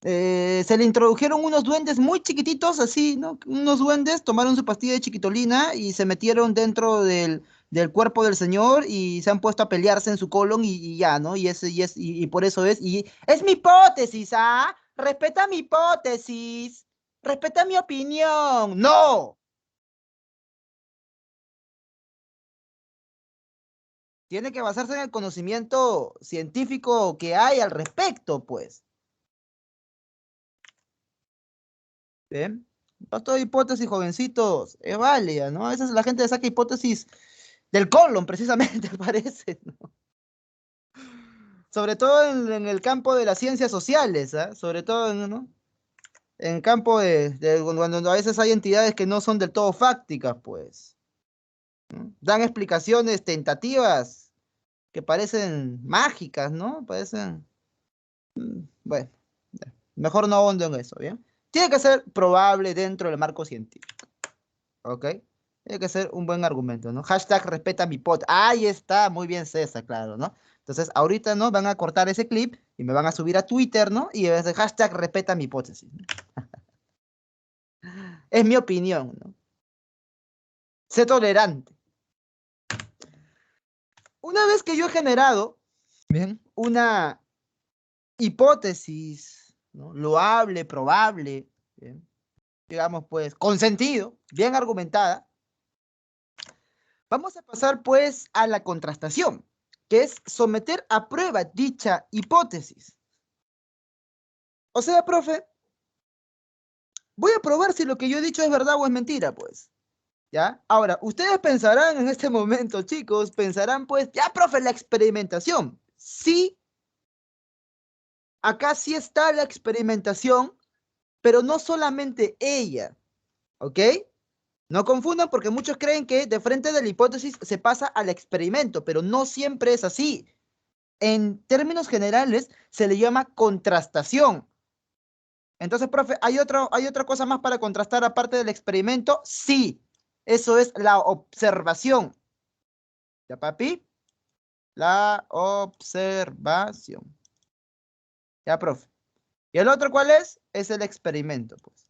Speaker 1: se le introdujeron unos duendes muy chiquititos, así, ¿no? Unos duendes tomaron su pastilla de chiquitolina y se metieron dentro del cuerpo del señor y se han puesto a pelearse en su colon y ya, ¿no? Y por eso y es mi hipótesis, ¿ah? Respeta mi hipótesis, respeta mi opinión. No, tiene que basarse en el conocimiento científico que hay al respecto, pues. ¿Bien? No toda hipótesis, jovencitos, es válida, ¿no? A veces la gente saca hipótesis del colon, precisamente, parece, ¿no? Sobre todo en el campo de las ciencias sociales, ¿ah? Sobre todo, ¿no?, en el campo cuando a veces hay entidades que no son del todo fácticas, pues, ¿no? Dan explicaciones tentativas que parecen mágicas, ¿no? Parecen, bueno, ya, mejor no ahondo en eso, ¿bien? Tiene que ser probable dentro del marco científico. ¿Ok? Tiene que ser un buen argumento, ¿no? Hashtag respeta mi pod. Ahí está, muy bien César, claro, ¿no? Entonces, ahorita, ¿no?, van a cortar ese clip y me van a subir a Twitter, ¿no? Y es el hashtag respeta mi hipótesis, ¿no? Es mi opinión, ¿no? Sé tolerante. Una vez que yo he generado, bien, una hipótesis, ¿no?, loable, probable, bien, digamos, pues, con sentido, bien argumentada, vamos a pasar pues a la contrastación, que es someter a prueba dicha hipótesis. O sea, profe, voy a probar si lo que yo he dicho es verdad o es mentira, pues. ¿Ya? Ahora, ustedes pensarán en este momento, chicos, pensarán pues, ya, profe, la experimentación. Sí, acá sí está la experimentación, pero no solamente ella, ¿ok? No confundan porque muchos creen que de frente de la hipótesis se pasa al experimento, pero no siempre es así. En términos generales se le llama contrastación. Entonces, profe, ¿hay otra cosa más para contrastar aparte del experimento? Sí, eso es la observación. ¿Ya, papi? La observación. Ya, profe. ¿Y el otro cuál es? Es el experimento, pues.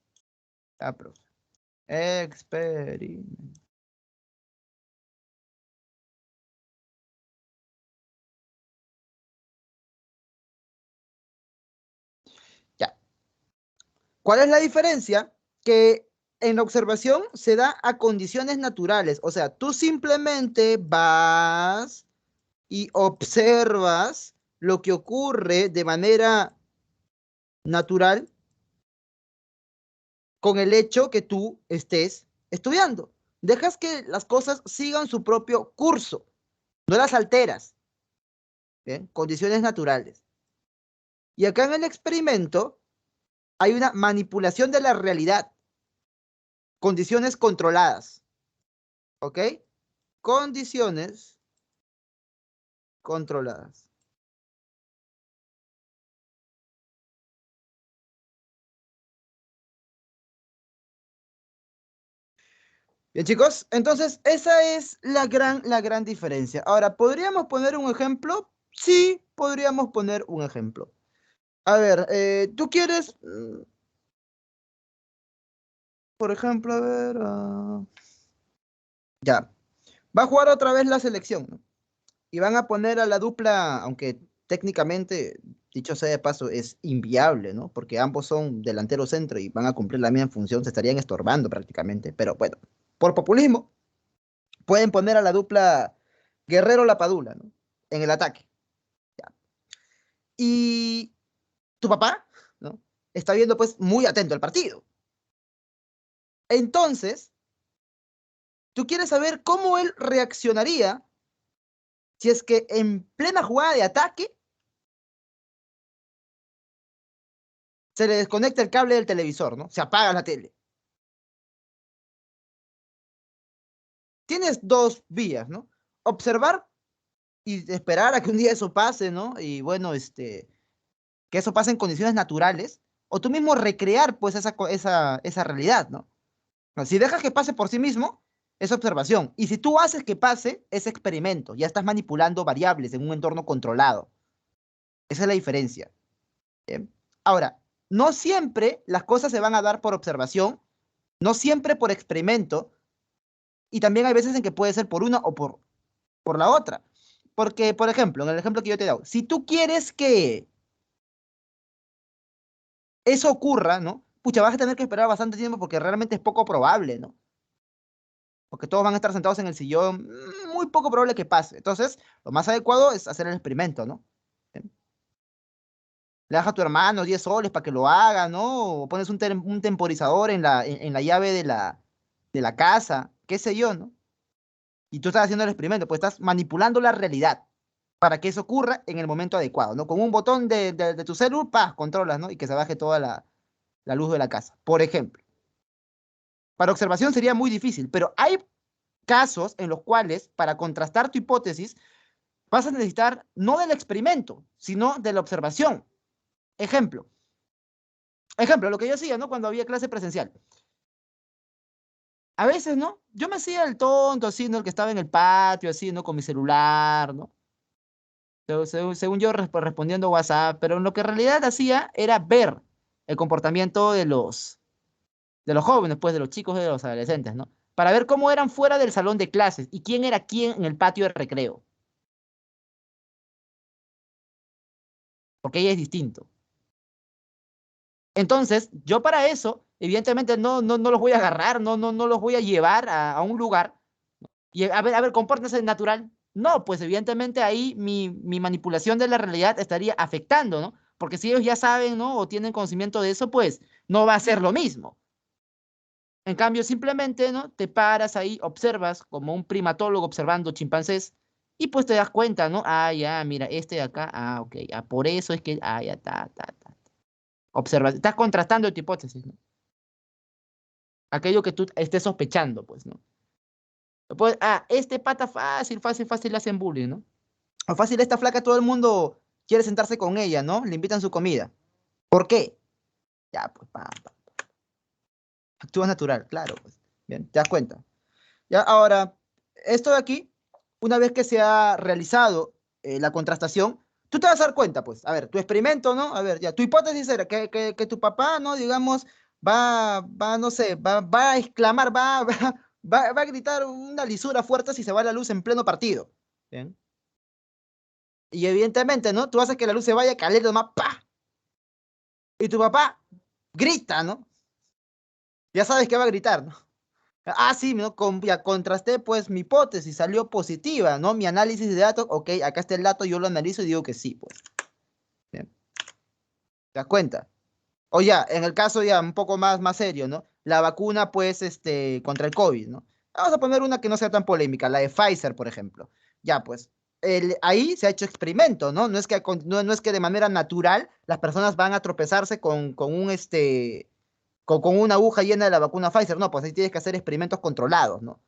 Speaker 1: Ya, profe. Experimento. Ya. ¿Cuál es la diferencia? Que en la observación se da a condiciones naturales. O sea, tú simplemente vas y observas lo que ocurre de manera natural con el hecho que tú estés estudiando. Dejas que las cosas sigan su propio curso, no las alteras. ¿Bien? Condiciones naturales. Y acá en el experimento hay una manipulación de la realidad, condiciones controladas. ¿Ok? Condiciones controladas. Bien, chicos, entonces esa es la gran diferencia. Ahora, ¿podríamos poner un ejemplo? Sí, podríamos poner un ejemplo. A ver, tú quieres, por ejemplo, a ver, ya, va a jugar otra vez la selección, ¿no? Y van a poner a la dupla, aunque técnicamente, dicho sea de paso, es inviable, ¿no? Porque ambos son delantero centro y van a cumplir la misma función, se estarían estorbando prácticamente. Pero bueno, por populismo, pueden poner a la dupla Guerrero-Lapadula, ¿no? En el ataque. Ya. Y tu papá, ¿no? Está viendo pues muy atento al partido. Entonces, tú quieres saber cómo él reaccionaría si es que en plena jugada de ataque se le desconecta el cable del televisor, ¿no? Se apaga la tele. Tienes dos vías, ¿no? Observar y esperar a que un día eso pase, ¿no? Y bueno, que eso pase en condiciones naturales, o tú mismo recrear pues esa realidad, ¿no? Si dejas que pase por sí mismo, es observación. Y si tú haces que pase, es experimento. Ya estás manipulando variables en un entorno controlado. Esa es la diferencia. ¿Bien? Ahora, no siempre las cosas se van a dar por observación, no siempre por experimento, y también hay veces en que puede ser por una o por la otra. Porque, por ejemplo, en el ejemplo que yo te he dado, si tú quieres que eso ocurra, ¿no? Pucha, vas a tener que esperar bastante tiempo porque realmente es poco probable, ¿no? Porque todos van a estar sentados en el sillón, muy poco probable que pase. Entonces, lo más adecuado es hacer el experimento, ¿no? ¿Bien? Le das a tu hermano 10 soles para que lo haga, ¿no? O pones un temporizador en la llave de la casa, qué sé yo, ¿no? Y tú estás haciendo el experimento, pues estás manipulando la realidad para que eso ocurra en el momento adecuado, ¿no? Con un botón de tu celular, ¡pah! Controlas, ¿no? Y que se baje toda la luz de la casa, por ejemplo. Para observación sería muy difícil, pero hay casos en los cuales, para contrastar tu hipótesis, vas a necesitar no del experimento, sino de la observación. Ejemplo, lo que yo hacía, ¿no? Cuando había clase presencial. A veces, ¿no? Yo me hacía el tonto, así, ¿no? El que estaba en el patio, así, ¿no? Con mi celular, ¿no? Según yo respondiendo WhatsApp, pero lo que en realidad hacía era ver el comportamiento de los jóvenes, pues, de los chicos y de los adolescentes, ¿no? Para ver cómo eran fuera del salón de clases y quién era quién en el patio de recreo, porque ella es distinto. Entonces, yo para eso, evidentemente no los voy a agarrar, no los voy a llevar a un lugar y a ver, compórtense natural. No, pues evidentemente ahí mi manipulación de la realidad estaría afectando, ¿no? Porque si ellos ya saben, ¿no? O tienen conocimiento de eso, pues no va a ser lo mismo. En cambio, simplemente, ¿no? Te paras ahí, observas como un primatólogo observando chimpancés y pues te das cuenta, ¿no? Ah, ya, mira, este de acá, ah, ok, ah, por eso es que, ah, ya, ta. Observas, estás contrastando tu hipótesis, ¿no? aquello que tú estés sospechando, pues, ¿no? Pues, este pata fácil, fácil, fácil le hacen bullying, ¿no? O fácil, esta flaca, todo el mundo quiere sentarse con ella, ¿no? Le invitan su comida. ¿Por qué? Ya, pues, actúa natural, claro, pues. Bien, te das cuenta. Ya, ahora, esto de aquí, una vez que se ha realizado la contrastación, tú te vas a dar cuenta, pues, a ver, tu experimento, ¿no? A ver, ya, tu hipótesis era que tu papá, ¿no? Digamos, no sé, va a exclamar, va a gritar una lisura fuerte si se va la luz en pleno partido. Bien. Y evidentemente, ¿no? Tú haces que la luz se vaya caliente nomás, ¡pa! Y tu papá grita, ¿no? Ya sabes que va a gritar, ¿no? Sí, ¿no? Ya contrasté, pues mi hipótesis salió positiva, ¿no? Mi análisis de datos, ok, acá está el dato, yo lo analizo y digo que sí, pues. Bien, ¿te das cuenta? O ya, en el caso ya un poco más serio, ¿no? La vacuna, pues, contra el COVID, ¿no? Vamos a poner una que no sea tan polémica, la de Pfizer, por ejemplo. Ya, pues, ahí se ha hecho experimento, ¿no? No es que de manera natural las personas van a tropezarse con una aguja llena de la vacuna Pfizer, no, pues ahí tienes que hacer experimentos controlados, ¿no?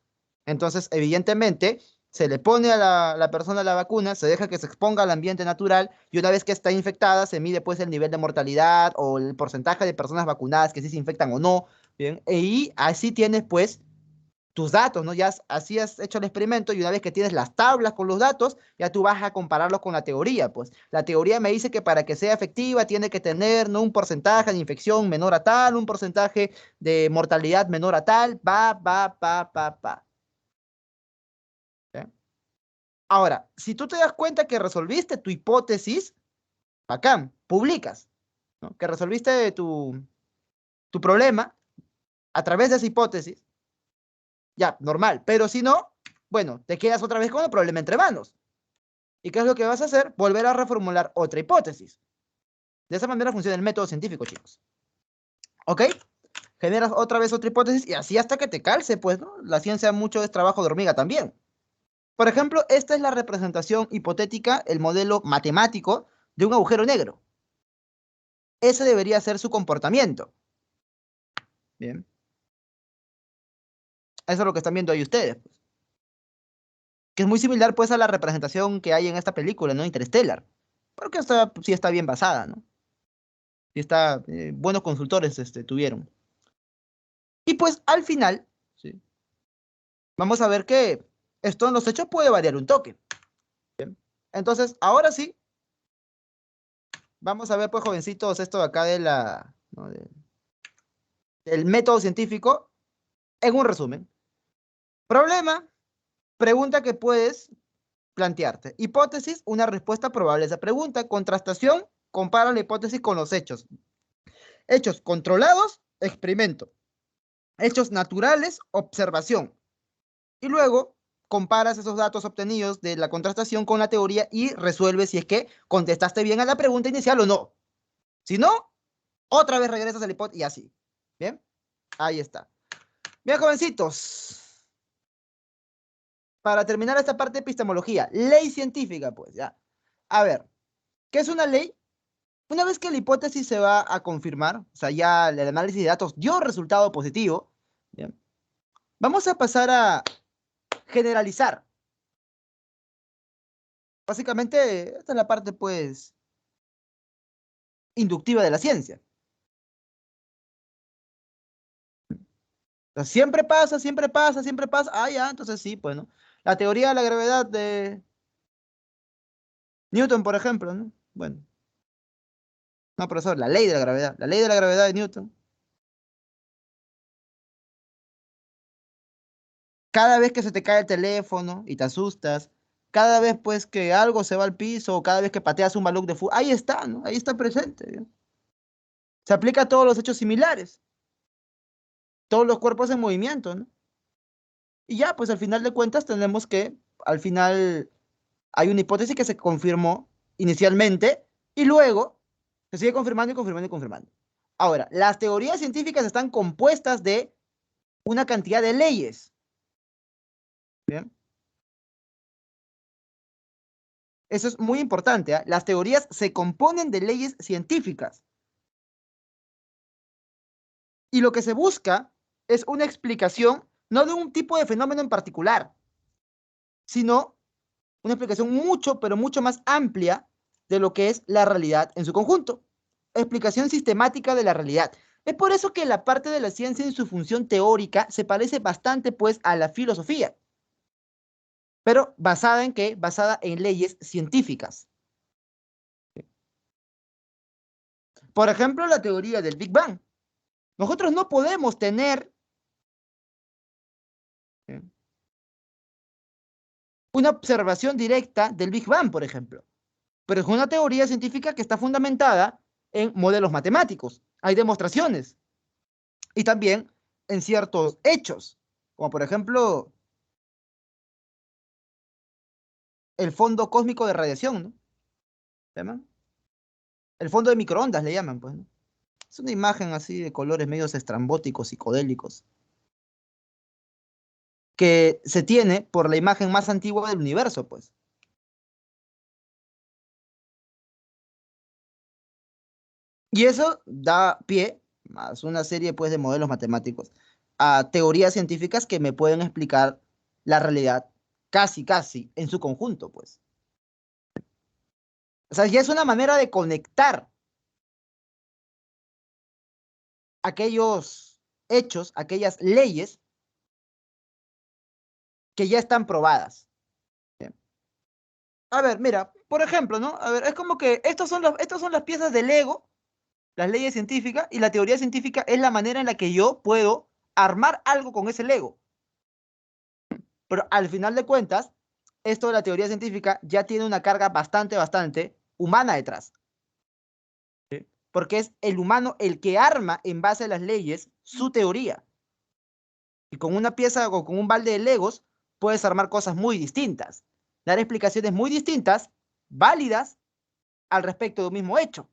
Speaker 1: Entonces, evidentemente, se le pone a la persona la vacuna, se deja que se exponga al ambiente natural y una vez que está infectada, se mide pues el nivel de mortalidad o el porcentaje de personas vacunadas que sí se infectan o no, ¿bien? Y así tienes pues tus datos, ¿no? Así has hecho el experimento y una vez que tienes las tablas con los datos, ya tú vas a compararlos con la teoría, pues. La teoría me dice que para que sea efectiva tiene que tener, ¿no? Un porcentaje de infección menor a tal, un porcentaje de mortalidad menor a tal, pa. ¿Ya? Ahora, si tú te das cuenta que resolviste tu hipótesis, bacán, publicas, ¿no? Que resolviste tu problema a través de esa hipótesis, ya, normal. Pero si no, bueno, te quedas otra vez con el problema entre manos. ¿Y qué es lo que vas a hacer? Volver a reformular otra hipótesis. De esa manera funciona el método científico, chicos. ¿Ok? Generas otra vez otra hipótesis y así hasta que te calce, pues, ¿no? La ciencia mucho es trabajo de hormiga también. Por ejemplo, esta es la representación hipotética, el modelo matemático de un agujero negro. Ese debería ser su comportamiento. Bien. Eso es lo que están viendo ahí ustedes, pues. Que es muy similar, pues, a la representación que hay en esta película, ¿no? Interstellar. Porque esta sí está bien basada, ¿no? Sí está, buenos consultores tuvieron. Y pues al final, ¿sí? Vamos a ver que esto en los hechos puede variar un toque. Bien. Entonces, ahora sí, vamos a ver, pues, jovencitos, esto de acá ¿no? Del método científico en un resumen. Problema, pregunta que puedes plantearte. Hipótesis, una respuesta probable a esa pregunta. Contrastación, compara la hipótesis con los hechos. Hechos controlados, experimento. Hechos naturales, observación. Y luego comparas esos datos obtenidos de la contrastación con la teoría y resuelves si es que contestaste bien a la pregunta inicial o no. Si no, otra vez regresas a la hipótesis y así. Bien, ahí está. Bien, jovencitos. Para terminar esta parte de epistemología, ley científica, pues ya. A ver, ¿qué es una ley? Una vez que la hipótesis se va a confirmar, o sea, ya el análisis de datos dio resultado positivo, ¿bien? Vamos a pasar a generalizar. Básicamente, esta es la parte, pues, inductiva de la ciencia. O sea, siempre pasa, siempre pasa, siempre pasa. Ya, entonces sí, pues, ¿no? La teoría de la gravedad de Newton, por ejemplo, ¿no? Bueno, no, profesor, la ley de la gravedad. La ley de la gravedad de Newton. Cada vez que se te cae el teléfono y te asustas, cada vez, pues, que algo se va al piso, o cada vez que pateas un balón de fútbol, ahí está, ¿no? Ahí está presente, ¿no? Se aplica a todos los hechos similares, todos los cuerpos en movimiento, ¿no? Y ya, pues al final de cuentas tenemos que, al final, hay una hipótesis que se confirmó inicialmente y luego se sigue confirmando y confirmando y confirmando. Ahora, las teorías científicas están compuestas de una cantidad de leyes. ¿Bien? Eso es muy importante, ¿eh? Las teorías se componen de leyes científicas. Y lo que se busca es una explicación no de un tipo de fenómeno en particular, sino una explicación mucho, pero mucho más amplia de lo que es la realidad en su conjunto. Explicación sistemática de la realidad. Es por eso que la parte de la ciencia en su función teórica se parece bastante pues a la filosofía, pero basada en qué? Basada en leyes científicas. Por ejemplo, la teoría del Big Bang. Nosotros no podemos tener una observación directa del Big Bang, por ejemplo, pero es una teoría científica que está fundamentada en modelos matemáticos. Hay demostraciones y también en ciertos hechos, como por ejemplo el fondo cósmico de radiación, ¿no? ¿Se llama? El fondo de microondas le llaman, pues, ¿no? Es una imagen así de colores medios estrambóticos, psicodélicos, que se tiene por la imagen más antigua del universo, pues. Y eso da pie, más una serie, pues, de modelos matemáticos, a teorías científicas que me pueden explicar la realidad casi, casi en su conjunto, pues. O sea, ya es una manera de conectar aquellos hechos, aquellas leyes que ya están probadas. Bien. A ver, mira, por ejemplo, ¿no? A ver, es como que estos son las piezas del Lego, las leyes científicas, y la teoría científica es la manera en la que yo puedo armar algo con ese Lego. Pero al final de cuentas, esto de la teoría científica ya tiene una carga bastante, bastante humana detrás. ¿Sí? Porque es el humano el que arma en base a las leyes su teoría. Y con una pieza o con un balde de Legos puedes armar cosas muy distintas, dar explicaciones muy distintas, válidas al respecto de un mismo hecho.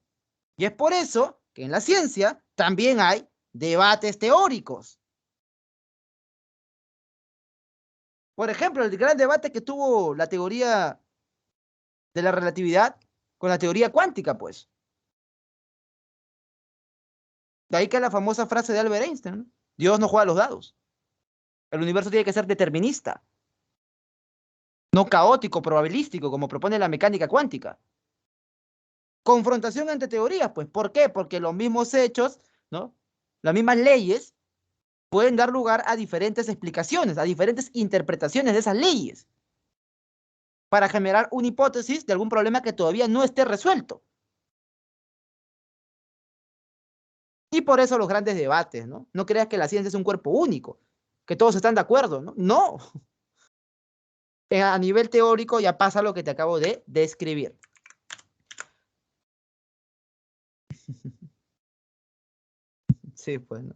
Speaker 1: Y es por eso que en la ciencia también hay debates teóricos. Por ejemplo, el gran debate que tuvo la teoría de la relatividad con la teoría cuántica, pues. De ahí que la famosa frase de Albert Einstein, ¿no? Dios no juega a los dados. El universo tiene que ser determinista, no caótico, probabilístico, como propone la mecánica cuántica. Confrontación entre teorías, pues. ¿Por qué? Porque los mismos hechos, ¿no? Las mismas leyes pueden dar lugar a diferentes explicaciones, a diferentes interpretaciones de esas leyes, para generar una hipótesis de algún problema que todavía no esté resuelto. Y por eso los grandes debates, ¿no? No creas que la ciencia es un cuerpo único, que todos están de acuerdo, ¿no? No. A nivel teórico ya pasa lo que te acabo de describir. Sí, pues, ¿no?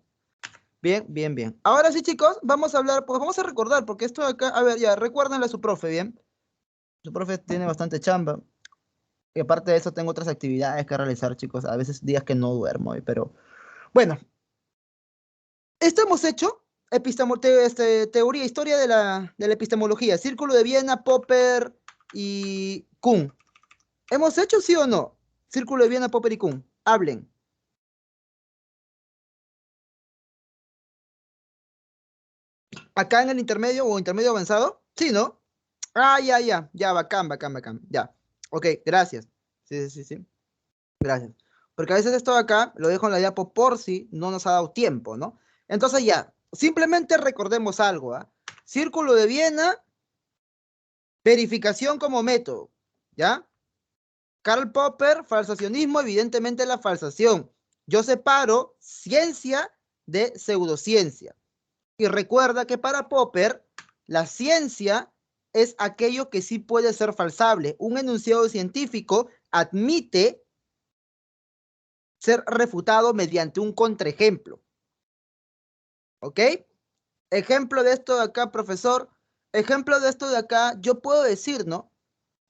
Speaker 1: Bien, bien, bien. Ahora sí, chicos, vamos a hablar, pues vamos a recordar, porque esto acá, a ver, ya, recuérdenle a su profe, ¿bien? Su profe tiene bastante chamba. Y aparte de eso, tengo otras actividades que realizar, chicos. A veces días que no duermo, pero bueno, esto hemos hecho. Teoría, historia de la epistemología, Círculo de Viena, Popper y Kuhn. ¿Hemos hecho sí o no? Círculo de Viena, Popper y Kuhn. Hablen. ¿Acá en el intermedio o intermedio avanzado? Sí, ¿no? Ah, ya, ya, ya, bacán, bacán, bacán. Ya. Ok, gracias. Sí, sí, sí, sí. Gracias. Porque a veces esto de acá lo dejo en la diapo por si no nos ha dado tiempo, ¿no? Entonces ya, simplemente recordemos algo, ¿ah? Círculo de Viena, verificación como método, ¿ya? Karl Popper, falsacionismo, evidentemente la falsación. Yo separo ciencia de pseudociencia. Y recuerda que para Popper, la ciencia es aquello que sí puede ser falsable. Un enunciado científico admite ser refutado mediante un contraejemplo. ¿Ok? Ejemplo de esto de acá, profesor. Ejemplo de esto de acá, yo puedo decir, ¿no?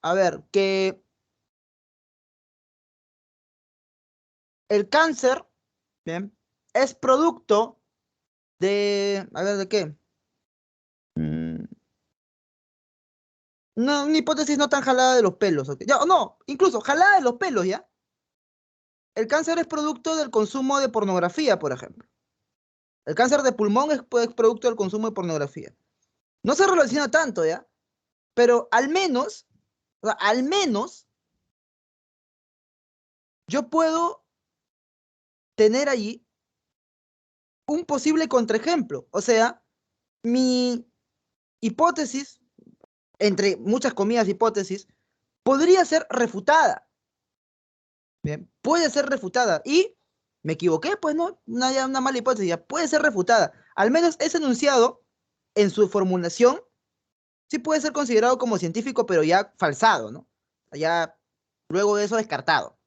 Speaker 1: A ver, que el cáncer, ¿bien? Es producto de, a ver, ¿de qué? Mm, no, una hipótesis no tan jalada de los pelos, ¿ok? Ya, no, incluso jalada de los pelos, ¿ya? El cáncer es producto del consumo de pornografía, por ejemplo. El cáncer de pulmón es pues, producto del consumo de pornografía. No se relaciona tanto, ¿ya? Pero al menos, o sea, al menos, yo puedo tener allí un posible contraejemplo. O sea, mi hipótesis, entre muchas comillas hipótesis, podría ser refutada. Bien, puede ser refutada. Y me equivoqué, pues no, una mala hipótesis, ya puede ser refutada. Al menos ese enunciado, en su formulación, sí puede ser considerado como científico, pero ya falsado, ¿no? Ya luego de eso descartado,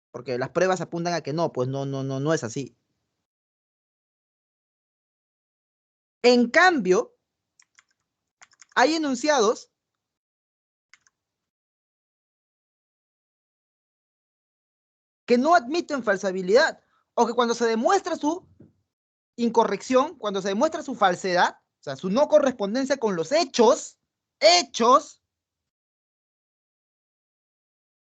Speaker 1: porque las pruebas apuntan a que no, pues no es así. En cambio, hay enunciados que no admiten falsabilidad, o que cuando se demuestra su incorrección, cuando se demuestra su falsedad, o sea, su no correspondencia con los hechos,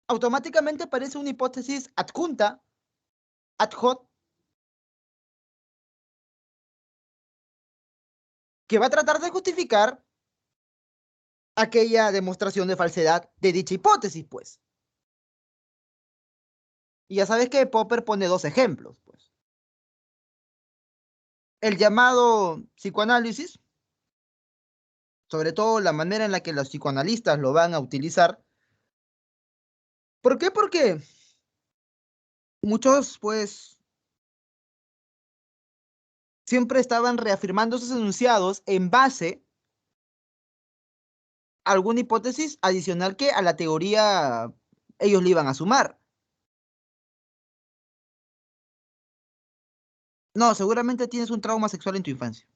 Speaker 1: automáticamente aparece una hipótesis adjunta, ad hoc, que va a tratar de justificar aquella demostración de falsedad de dicha hipótesis, pues. Y ya sabes que Popper pone dos ejemplos, pues. El llamado psicoanálisis, sobre todo la manera en la que los psicoanalistas lo van a utilizar. ¿Por qué? Porque muchos, pues, siempre estaban reafirmando esos enunciados en base a alguna hipótesis adicional que a la teoría ellos le iban a sumar. No, seguramente tienes un trauma sexual en tu infancia.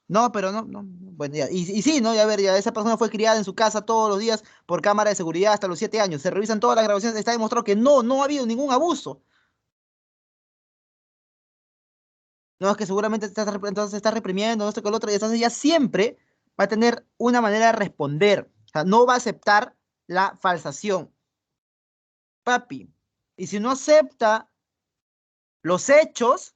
Speaker 1: No, pero no. Bueno, ya. Y sí, ¿no? Ya ver, ya esa persona fue criada en su casa todos los días por cámara de seguridad hasta los 7 años. Se revisan todas las grabaciones, está demostrado que no ha habido ningún abuso. No, es que seguramente entonces se está reprimiendo, esto que el otro, y entonces ya siempre va a tener una manera de responder. O sea, no va a aceptar la falsación. Papi. Y si no acepta los hechos,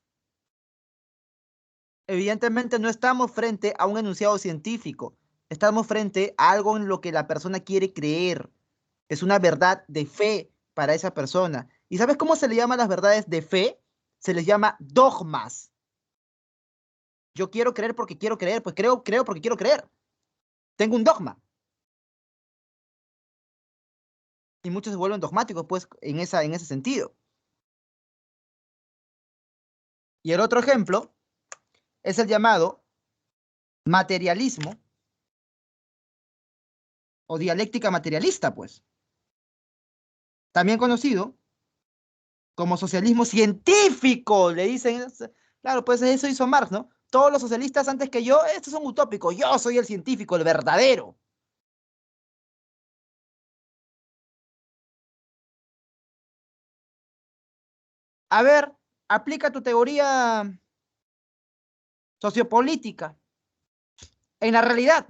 Speaker 1: evidentemente no estamos frente a un enunciado científico. Estamos frente a algo en lo que la persona quiere creer. Es una verdad de fe para esa persona. ¿Y sabes cómo se le llama a las verdades de fe? Se les llama dogmas. Yo quiero creer porque quiero creer, pues creo porque quiero creer. Tengo un dogma. Y muchos se vuelven dogmáticos, pues, en ese sentido. Y el otro ejemplo es el llamado materialismo o dialéctica materialista, pues. También conocido como socialismo científico, le dicen. Claro, pues eso hizo Marx, ¿no? Todos los socialistas antes que yo, estos son utópicos. Yo soy el científico, el verdadero. A ver, aplica tu teoría sociopolítica en la realidad.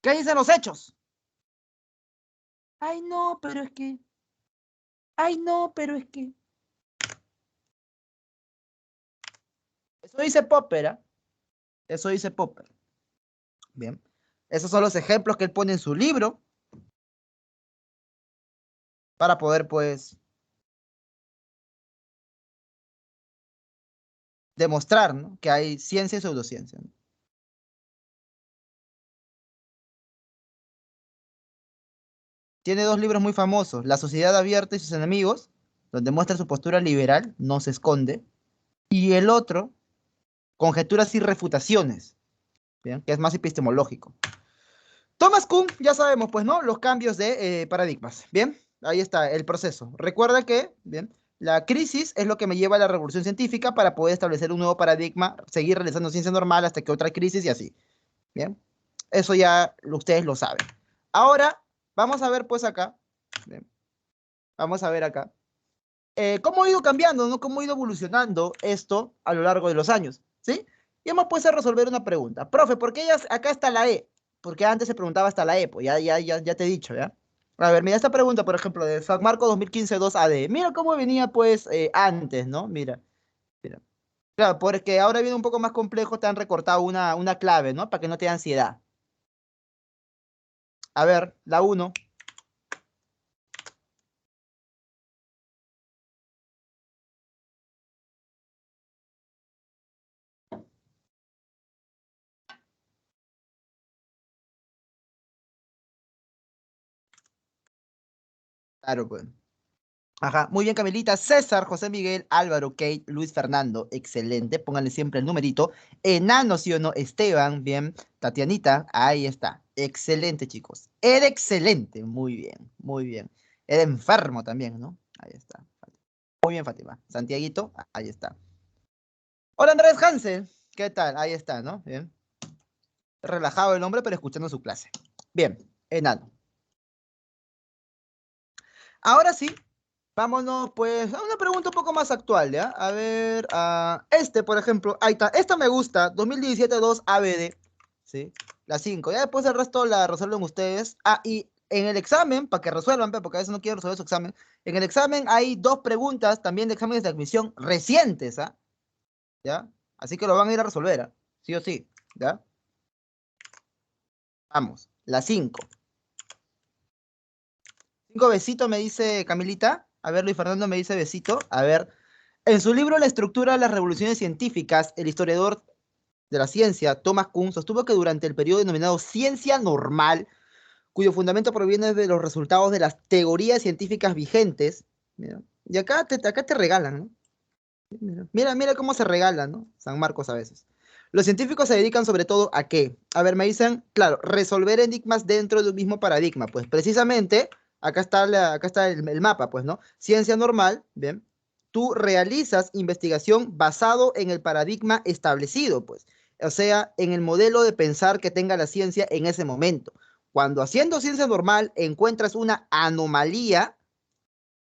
Speaker 1: ¿Qué dicen los hechos? Ay, no, pero es que. Ay, no, pero es que. Eso dice Popper, ¿eh? Eso dice Popper. Bien. Esos son los ejemplos que él pone en su libro para poder, pues, demostrar, ¿no?, que hay ciencia y pseudociencia, ¿no? Tiene dos libros muy famosos, La sociedad abierta y sus enemigos, donde muestra su postura liberal, no se esconde, y el otro, Conjeturas y refutaciones, ¿bien?, que es más epistemológico. Thomas Kuhn, ya sabemos, pues, ¿no?, los cambios de paradigmas. Bien, ahí está el proceso. Recuerda que, bien, la crisis es lo que me lleva a la revolución científica para poder establecer un nuevo paradigma, seguir realizando ciencia normal hasta que otra crisis y así. Bien, eso ya ustedes lo saben. Ahora, vamos a ver, pues, acá. Bien, vamos a ver acá. Cómo ha ido cambiando, ¿no? Cómo ha ido evolucionando esto a lo largo de los años, ¿sí? Y hemos pues a resolver una pregunta. Profe, ¿por qué acá está la E? Porque antes se preguntaba hasta la E, pues ya te he dicho, ¿ya? A ver, mira esta pregunta, por ejemplo, de Marco 2015 2 AD. Mira cómo venía, pues, antes, ¿no? Mira. Claro, porque ahora viene un poco más complejo, te han recortado una clave, ¿no? Para que no te dé ansiedad. A ver, la uno. Claro, pues. Ajá, muy bien, Camilita. César, José Miguel, Álvaro, Kate, Luis Fernando, excelente. Pónganle siempre el numerito. Enano, sí o no, Esteban, bien. Tatianita, ahí está. Excelente, chicos. Era excelente. Muy bien, muy bien. Era enfermo también, ¿no? Ahí está. Muy bien, Fátima. Santiaguito, ahí está. Hola, Andrés Hansel. ¿Qué tal? Ahí está, ¿no? Bien. Relajado el hombre, pero escuchando su clase. Bien, enano. Ahora sí, vámonos pues a una pregunta un poco más actual, ¿ya? A ver, por ejemplo, ahí está, esta me gusta, 2017-2 ABD, ¿sí? La 5, ya después el resto la resuelven ustedes. Ah, y en el examen, para que resuelvan, pe, porque a veces no quiero resolver su examen, en el examen hay dos preguntas también de exámenes de admisión recientes, ¿ah? ¿Ya? Así que lo van a ir a resolver, ¿ah? Sí o sí, ¿ya? Vamos, la 5. 5 besito me dice Camilita. A ver, Luis Fernando me dice besito. A ver, en su libro La estructura de las revoluciones científicas, el historiador de la ciencia, Thomas Kuhn, sostuvo que durante el periodo denominado ciencia normal, cuyo fundamento proviene de los resultados de las teorías científicas vigentes, mira, y acá te regalan, ¿no? Mira, mira, mira cómo se regalan, ¿no? San Marcos a veces. Los científicos se dedican sobre todo a qué? A ver, me dicen, claro, resolver enigmas dentro de un mismo paradigma. Pues precisamente, acá está el mapa, pues, ¿no? Ciencia normal, ¿bien? Tú realizas investigación basado en el paradigma establecido, pues. O sea, en el modelo de pensar que tenga la ciencia en ese momento. Cuando haciendo ciencia normal encuentras una anomalía,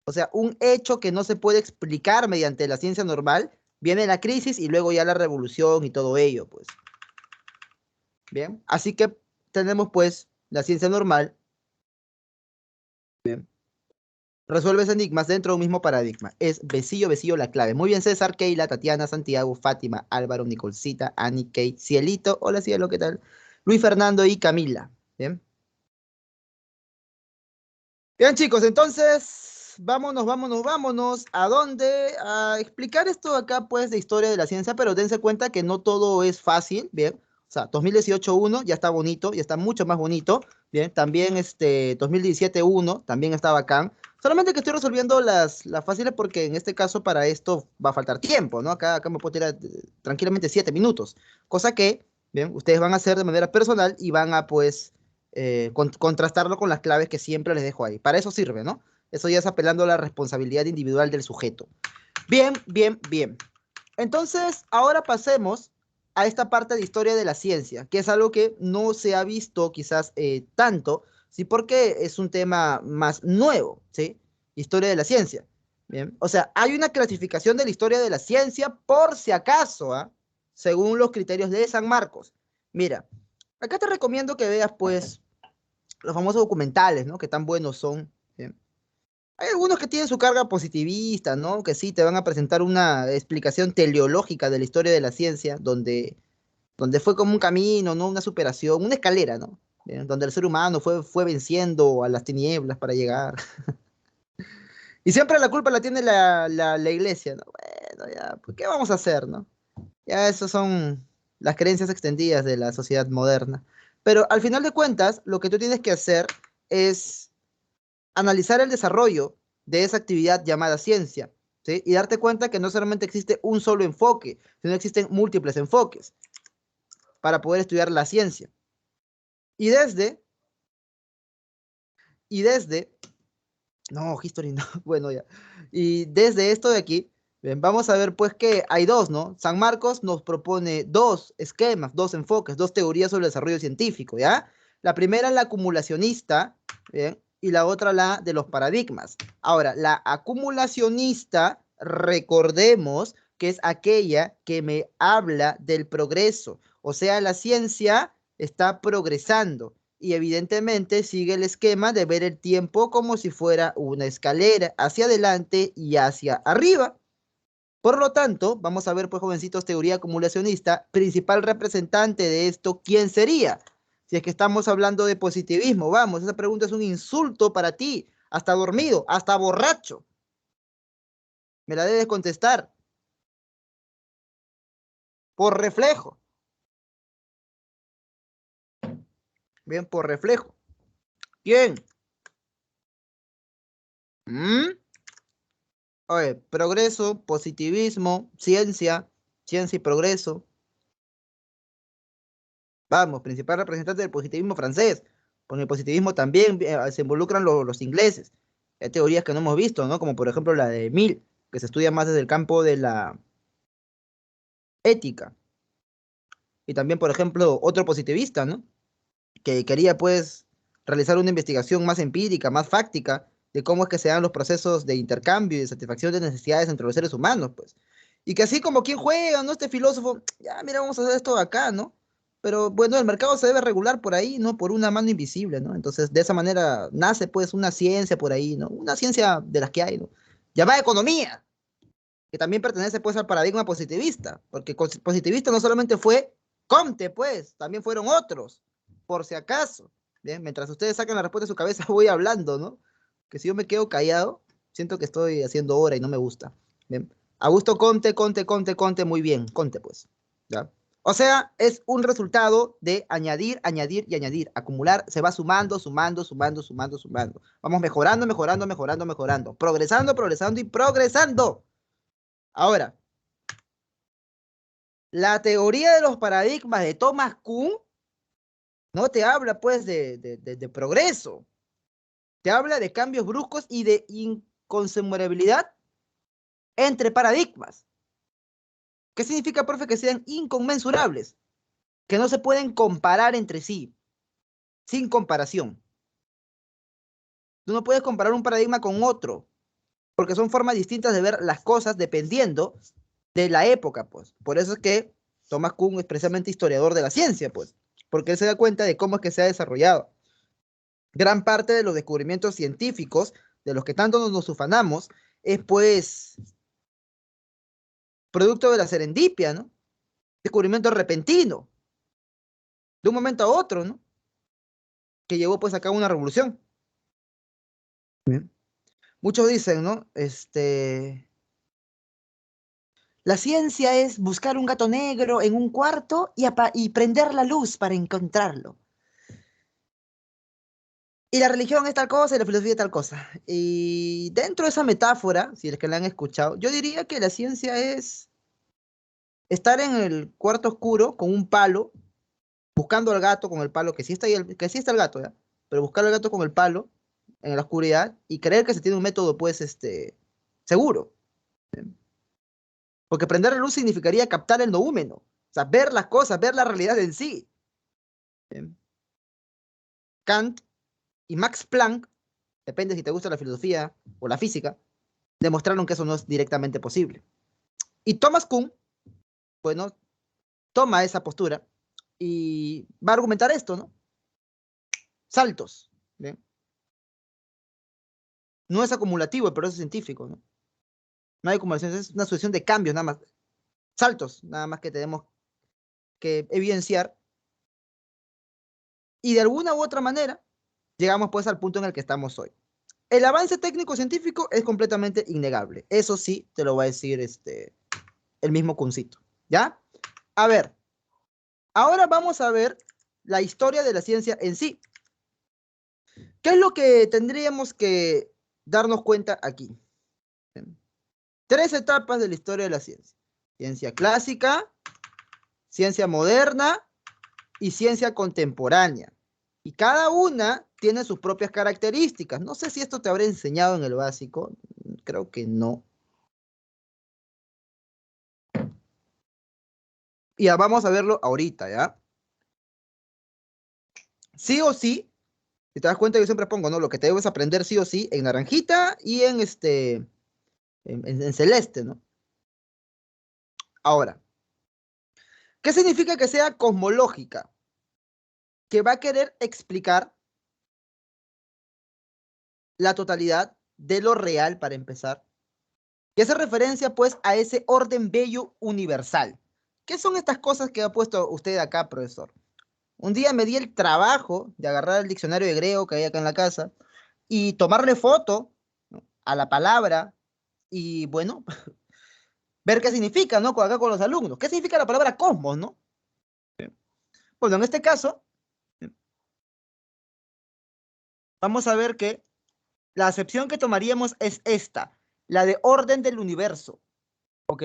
Speaker 1: o sea, un hecho que no se puede explicar mediante la ciencia normal, viene la crisis y luego ya la revolución y todo ello, pues. Bien, así que tenemos pues la ciencia normal, bien, resuelves enigmas dentro de un mismo paradigma. Es besillo, besillo la clave. Muy bien, César, Keila, Tatiana, Santiago, Fátima, Álvaro, Nicolcita, Ani, Kate, Cielito, hola Cielo, ¿qué tal? Luis Fernando y Camila. Bien. Bien, chicos, entonces, vámonos. ¿A dónde? A explicar esto acá, pues, de historia de la ciencia, pero dense cuenta que no todo es fácil, ¿bien? O sea, 2018-1 ya está bonito, ya está mucho más bonito, ¿bien? También 2017-1 también está bacán. Solamente que estoy resolviendo las fáciles porque en este caso para esto va a faltar tiempo, ¿no? Acá me puedo tirar tranquilamente 7 minutos, cosa que, ¿bien? Ustedes van a hacer de manera personal y van a, pues contrastarlo con las claves que siempre les dejo ahí. Para eso sirve, ¿no? Eso ya es apelando a la responsabilidad individual del sujeto. Bien, bien, bien. Entonces, ahora pasemos a esta parte de historia de la ciencia, que es algo que no se ha visto quizás tanto, sí, porque es un tema más nuevo, ¿sí? Historia de la ciencia. Bien, o sea, hay una clasificación de la historia de la ciencia por si acaso, ¿ah? Según los criterios de San Marcos. Mira, acá te recomiendo que veas, pues, los famosos documentales, ¿no? Que tan buenos son. ¿Bien? Hay algunos que tienen su carga positivista, ¿no? Que sí te van a presentar una explicación teleológica de la historia de la ciencia, donde fue como un camino, ¿no? Una superación, una escalera, ¿no? ¿Bien? Donde el ser humano fue venciendo a las tinieblas para llegar. Y siempre la culpa la tiene la iglesia, ¿no? Bueno, ya, pues, ¿qué vamos a hacer, no? Ya esas son las creencias extendidas de la sociedad moderna. Pero al final de cuentas, lo que tú tienes que hacer es analizar el desarrollo de esa actividad llamada ciencia, ¿sí? Y darte cuenta que no solamente existe un solo enfoque, sino existen múltiples enfoques para poder estudiar la ciencia. Y desde, no, history no, bueno ya, y desde esto de aquí, bien, vamos a ver pues que hay dos, ¿no? San Marcos nos propone dos esquemas, dos enfoques, dos teorías sobre el desarrollo científico, ¿ya? La primera es la acumulacionista, ¿bien? Y la otra la de los paradigmas. Ahora, la acumulacionista, recordemos que es aquella que me habla del progreso, o sea, la ciencia está progresando y evidentemente sigue el esquema de ver el tiempo como si fuera una escalera hacia adelante y hacia arriba. Por lo tanto, vamos a ver, pues, jovencitos, teoría acumulacionista, principal representante de esto, ¿quién sería? Si es que estamos hablando de positivismo, vamos, esa pregunta es un insulto para ti, hasta dormido, hasta borracho. Me la debes contestar. Por reflejo. Bien, por reflejo. ¿Quién? ¿Mm? Oye, progreso, positivismo, ciencia, ciencia y progreso. Vamos, principal representante del positivismo francés. Con el positivismo también se involucran los ingleses. Hay teorías que no hemos visto, ¿no? Como por ejemplo la de Mill, que se estudia más desde el campo de la ética. Y también, por ejemplo, otro positivista, ¿no? Que quería, pues, realizar una investigación más empírica, más fáctica, de cómo es que se dan los procesos de intercambio y de satisfacción de necesidades entre los seres humanos, pues. Y que así como quien juega, ¿no? Este filósofo, ya, mira, vamos a hacer esto acá, ¿no? Pero bueno, el mercado se debe regular por ahí, ¿no? Por una mano invisible, ¿no? Entonces, de esa manera nace, pues, una ciencia por ahí, ¿no? Una ciencia de las que hay, ¿no? Llamada economía, que también pertenece, pues, al paradigma positivista, porque positivista no solamente fue Comte, pues, también fueron otros, por si acaso. Bien, mientras ustedes sacan la respuesta de su cabeza, voy hablando, ¿no? Que si yo me quedo callado, siento que estoy haciendo hora y no me gusta. Bien. Augusto Comte, Comte, Comte, Comte, muy bien, Comte, pues. ¿Ya? O sea, es un resultado de añadir, añadir y añadir. Acumular se va sumando, sumando, sumando, sumando, sumando. Vamos mejorando, mejorando, mejorando, mejorando. Progresando, progresando y progresando. Ahora, la teoría de los paradigmas de Thomas Kuhn no te habla, pues, de progreso. Te habla de cambios bruscos y de inconmensurabilidad entre paradigmas. ¿Qué significa, profe? Que sean inconmensurables, que no se pueden comparar entre sí, sin comparación. Tú no puedes comparar un paradigma con otro, porque son formas distintas de ver las cosas dependiendo de la época, pues. Por eso es que Thomas Kuhn es precisamente historiador de la ciencia, pues, porque él se da cuenta de cómo es que se ha desarrollado. Gran parte de los descubrimientos científicos, de los que tanto nos ufanamos, es pues producto de la serendipia, ¿no? Descubrimiento repentino, de un momento a otro, ¿no? Que llevó pues a cabo una revolución. Bien. Muchos dicen, ¿no? La ciencia es buscar un gato negro en un cuarto y prender la luz para encontrarlo. Y la religión es tal cosa y la filosofía es tal cosa. Y dentro de esa metáfora, si es que la han escuchado, yo diría que la ciencia es estar en el cuarto oscuro con un palo, buscando al gato con el palo, que sí está ahí, que sí está el gato, ¿ya? Pero buscar al gato con el palo en la oscuridad y creer que se tiene un método, pues, seguro. Porque prender la luz significaría captar el noúmeno, o sea, ver las cosas, ver la realidad en sí. ¿Bien? Kant y Max Planck, depende si te gusta la filosofía o la física, demostraron que eso no es directamente posible. Y Thomas Kuhn, bueno, toma esa postura y va a argumentar esto, ¿no? Saltos, ¿bien? No es acumulativo el proceso científico, ¿no? No hay acumulación, es una sucesión de cambios, nada más. Saltos, nada más que tenemos que evidenciar. Y de alguna u otra manera, llegamos pues al punto en el que estamos hoy. El avance técnico-científico es completamente innegable. Eso sí, te lo va a decir el mismo Kuncito. ¿Ya? A ver, ahora vamos a ver la historia de la ciencia en sí. ¿Qué es lo que tendríamos que darnos cuenta aquí? Tres etapas de la historia de la ciencia. Ciencia clásica, ciencia moderna y ciencia contemporánea. Y cada una tiene sus propias características. No sé si esto te habré enseñado en el básico. Creo que no. Y ya vamos a verlo ahorita, ¿ya? Sí o sí, si te das cuenta, yo siempre pongo, ¿no? Lo que te debes aprender sí o sí en naranjita y en celeste, ¿no? Ahora, ¿qué significa que sea cosmológica? Que va a querer explicar la totalidad de lo real, para empezar, Y hace referencia, pues, a ese orden bello universal. ¿Qué son estas cosas que ha puesto usted acá, profesor? Un día me di el trabajo de agarrar el diccionario de griego que hay acá en la casa y tomarle foto, ¿no?, a la palabra y, bueno, ver qué significa, ¿no? Acá con los alumnos. ¿Qué significa la palabra cosmos, no? Bueno, en este caso, vamos a ver que la acepción que tomaríamos es esta, la de orden del universo, ¿ok?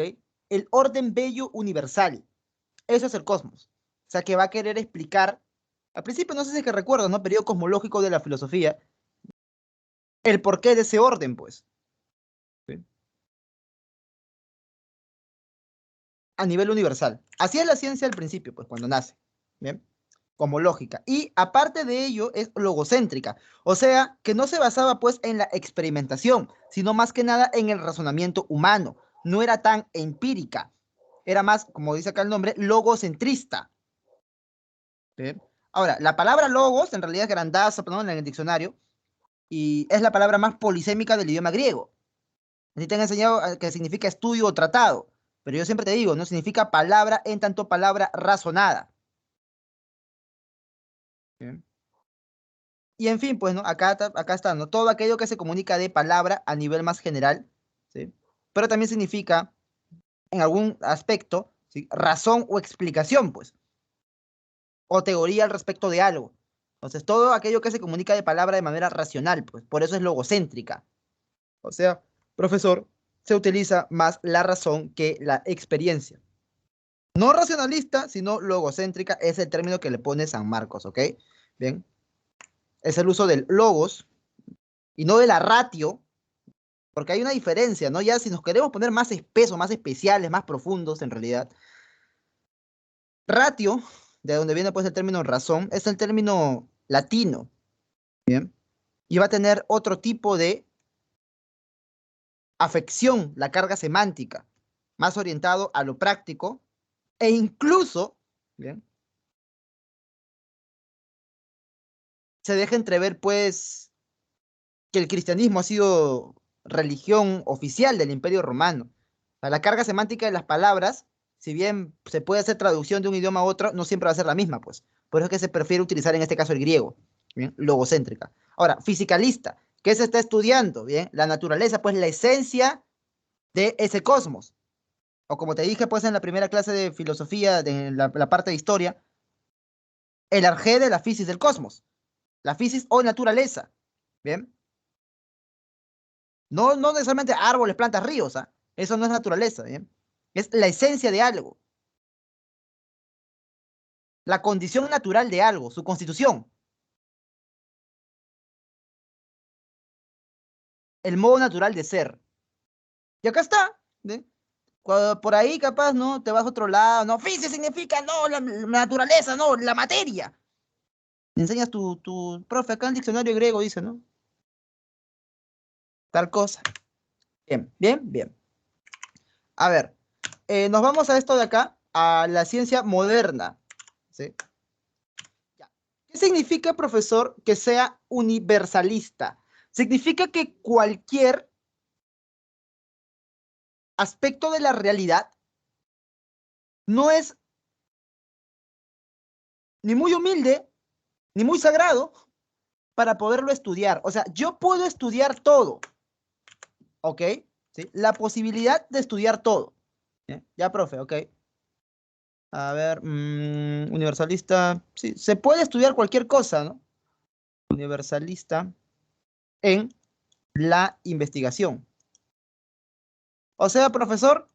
Speaker 1: El orden bello universal. Eso es el cosmos. O sea, que va a querer explicar, al principio no sé si es que recuerdo, ¿no? Periodo cosmológico de la filosofía, el porqué de ese orden, pues. ¿Sí? A nivel universal. Así es la ciencia al principio, pues, cuando nace. ¿Bien? Como lógica. Y aparte de ello, es logocéntrica. O sea, que no se basaba, pues, en la experimentación, sino más que nada en el razonamiento humano. No era tan empírica. Era más, como dice acá el nombre, logocentrista. ¿Bien? Ahora, la palabra logos en realidad es grandaza, ¿no?, en el diccionario, y es la palabra más polisémica del idioma griego. A ti te han enseñado que significa estudio o tratado, pero yo siempre te digo, no significa palabra en tanto palabra razonada. ¿Bien? Y en fin, pues, ¿no? Acá está, ¿no? Todo aquello que se comunica de palabra a nivel más general, ¿sí? Pero también significa, en algún aspecto, ¿sí?, razón o explicación, pues, o teoría al respecto de algo. Entonces, todo aquello que se comunica de palabra de manera racional, pues, por eso es logocéntrica. O sea, profesor, se utiliza más la razón que la experiencia. No racionalista, sino logocéntrica es el término que le pone San Marcos, ¿ok? Bien. Es el uso del logos y no de la ratio, porque hay una diferencia, ¿no? Ya si nos queremos poner más espesos, más especiales, más profundos en realidad, ratio, de donde viene pues el término razón, es el término latino, ¿bien? Y va a tener otro tipo de afección, la carga semántica, más orientado a lo práctico e incluso, ¿bien?, se deja entrever pues que el cristianismo ha sido religión oficial del Imperio Romano. O sea, la carga semántica de las palabras, si bien se puede hacer traducción de un idioma a otro, no siempre va a ser la misma, pues. Por eso es que se prefiere utilizar en este caso el griego, ¿bien? Logocéntrica. Ahora, fisicalista, ¿qué se está estudiando? Bien, la naturaleza, pues la esencia de ese cosmos. O como te dije, pues en la primera clase de filosofía, de la parte de historia, el arjé de la fisis del cosmos, la fisis o naturaleza, ¿bien? No, no necesariamente árboles, plantas, ríos, ¿ah? Eso no es naturaleza, ¿bien? Es la esencia de algo, la condición natural de algo, su constitución, el modo natural de ser. Y acá está, ¿bien? Cuando por ahí capaz, ¿no?, te vas a otro lado, no, física significa, no, la naturaleza, no, la materia. Enseñas tu profe acá en el diccionario griego, dice, ¿no? Tal cosa. Bien, bien, bien. A ver, nos vamos a esto de acá, a la ciencia moderna, ¿sí? ¿Qué significa, profesor, que sea universalista? Significa que cualquier aspecto de la realidad no es ni muy humilde ni muy sagrado para poderlo estudiar. O sea, yo puedo estudiar todo, ¿ok? ¿Sí? La posibilidad de estudiar todo. ¿Sí? Ya, profe, ok. A ver, universalista. Sí, se puede estudiar cualquier cosa, ¿no? Universalista en la investigación. O sea, profesor,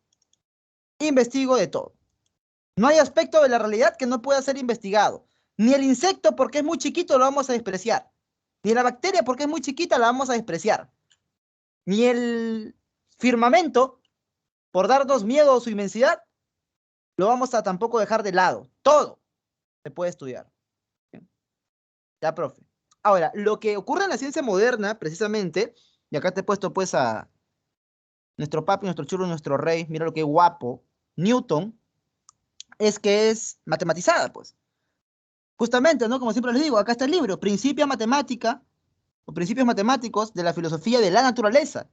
Speaker 1: investigo de todo. No hay aspecto de la realidad que no pueda ser investigado. Ni el insecto, porque es muy chiquito, lo vamos a despreciar. Ni la bacteria, porque es muy chiquita, la vamos a despreciar. Ni el firmamento, por darnos miedo a su inmensidad, lo vamos a tampoco dejar de lado. Todo se puede estudiar. Ya, profe. Ahora, lo que ocurre en la ciencia moderna, precisamente, y acá te he puesto pues a nuestro papi, nuestro chulo, nuestro rey, mira lo que guapo, Newton, es que es matematizada, pues. Justamente, ¿no? Como siempre les digo, acá está el libro, Principia Matemática o Principios Matemáticos de la Filosofía de la Naturaleza.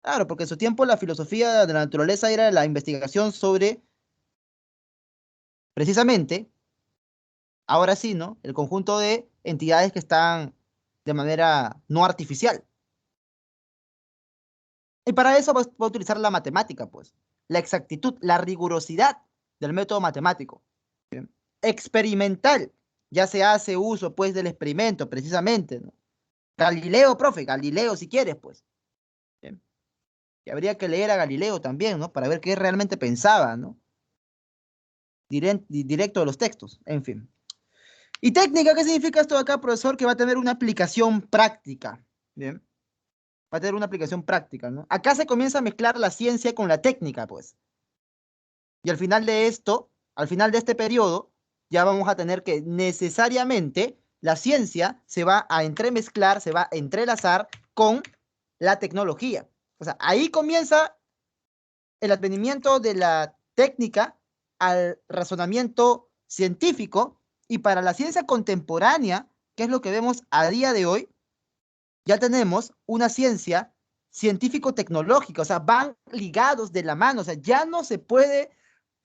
Speaker 1: Claro, porque en su tiempo la filosofía de la naturaleza era la investigación sobre, precisamente, ahora sí, ¿no? El conjunto de entidades que están de manera no artificial. Y para eso va a utilizar la matemática, pues, la exactitud, la rigurosidad del método matemático. Bien. Experimental, ya se hace uso, pues, del experimento, precisamente, ¿no? Galileo, profe, Galileo, si quieres, pues. Bien. Y habría que leer a Galileo también, ¿no? Para ver qué realmente pensaba, ¿no? Directo de los textos, en fin. ¿Y técnica? ¿Qué significa esto de acá, profesor? Que va a tener una aplicación práctica. Bien. Va a tener una aplicación práctica, ¿no? Acá se comienza a mezclar la ciencia con la técnica, pues. Y al final de esto, al final de este periodo, ya vamos a tener que necesariamente la ciencia se va a entremezclar, se va a entrelazar con la tecnología. O sea, ahí comienza el advenimiento de la técnica al razonamiento científico, y para la ciencia contemporánea, que es lo que vemos a día de hoy, ya tenemos una ciencia científico-tecnológica, o sea, van ligados de la mano, o sea, ya no se puede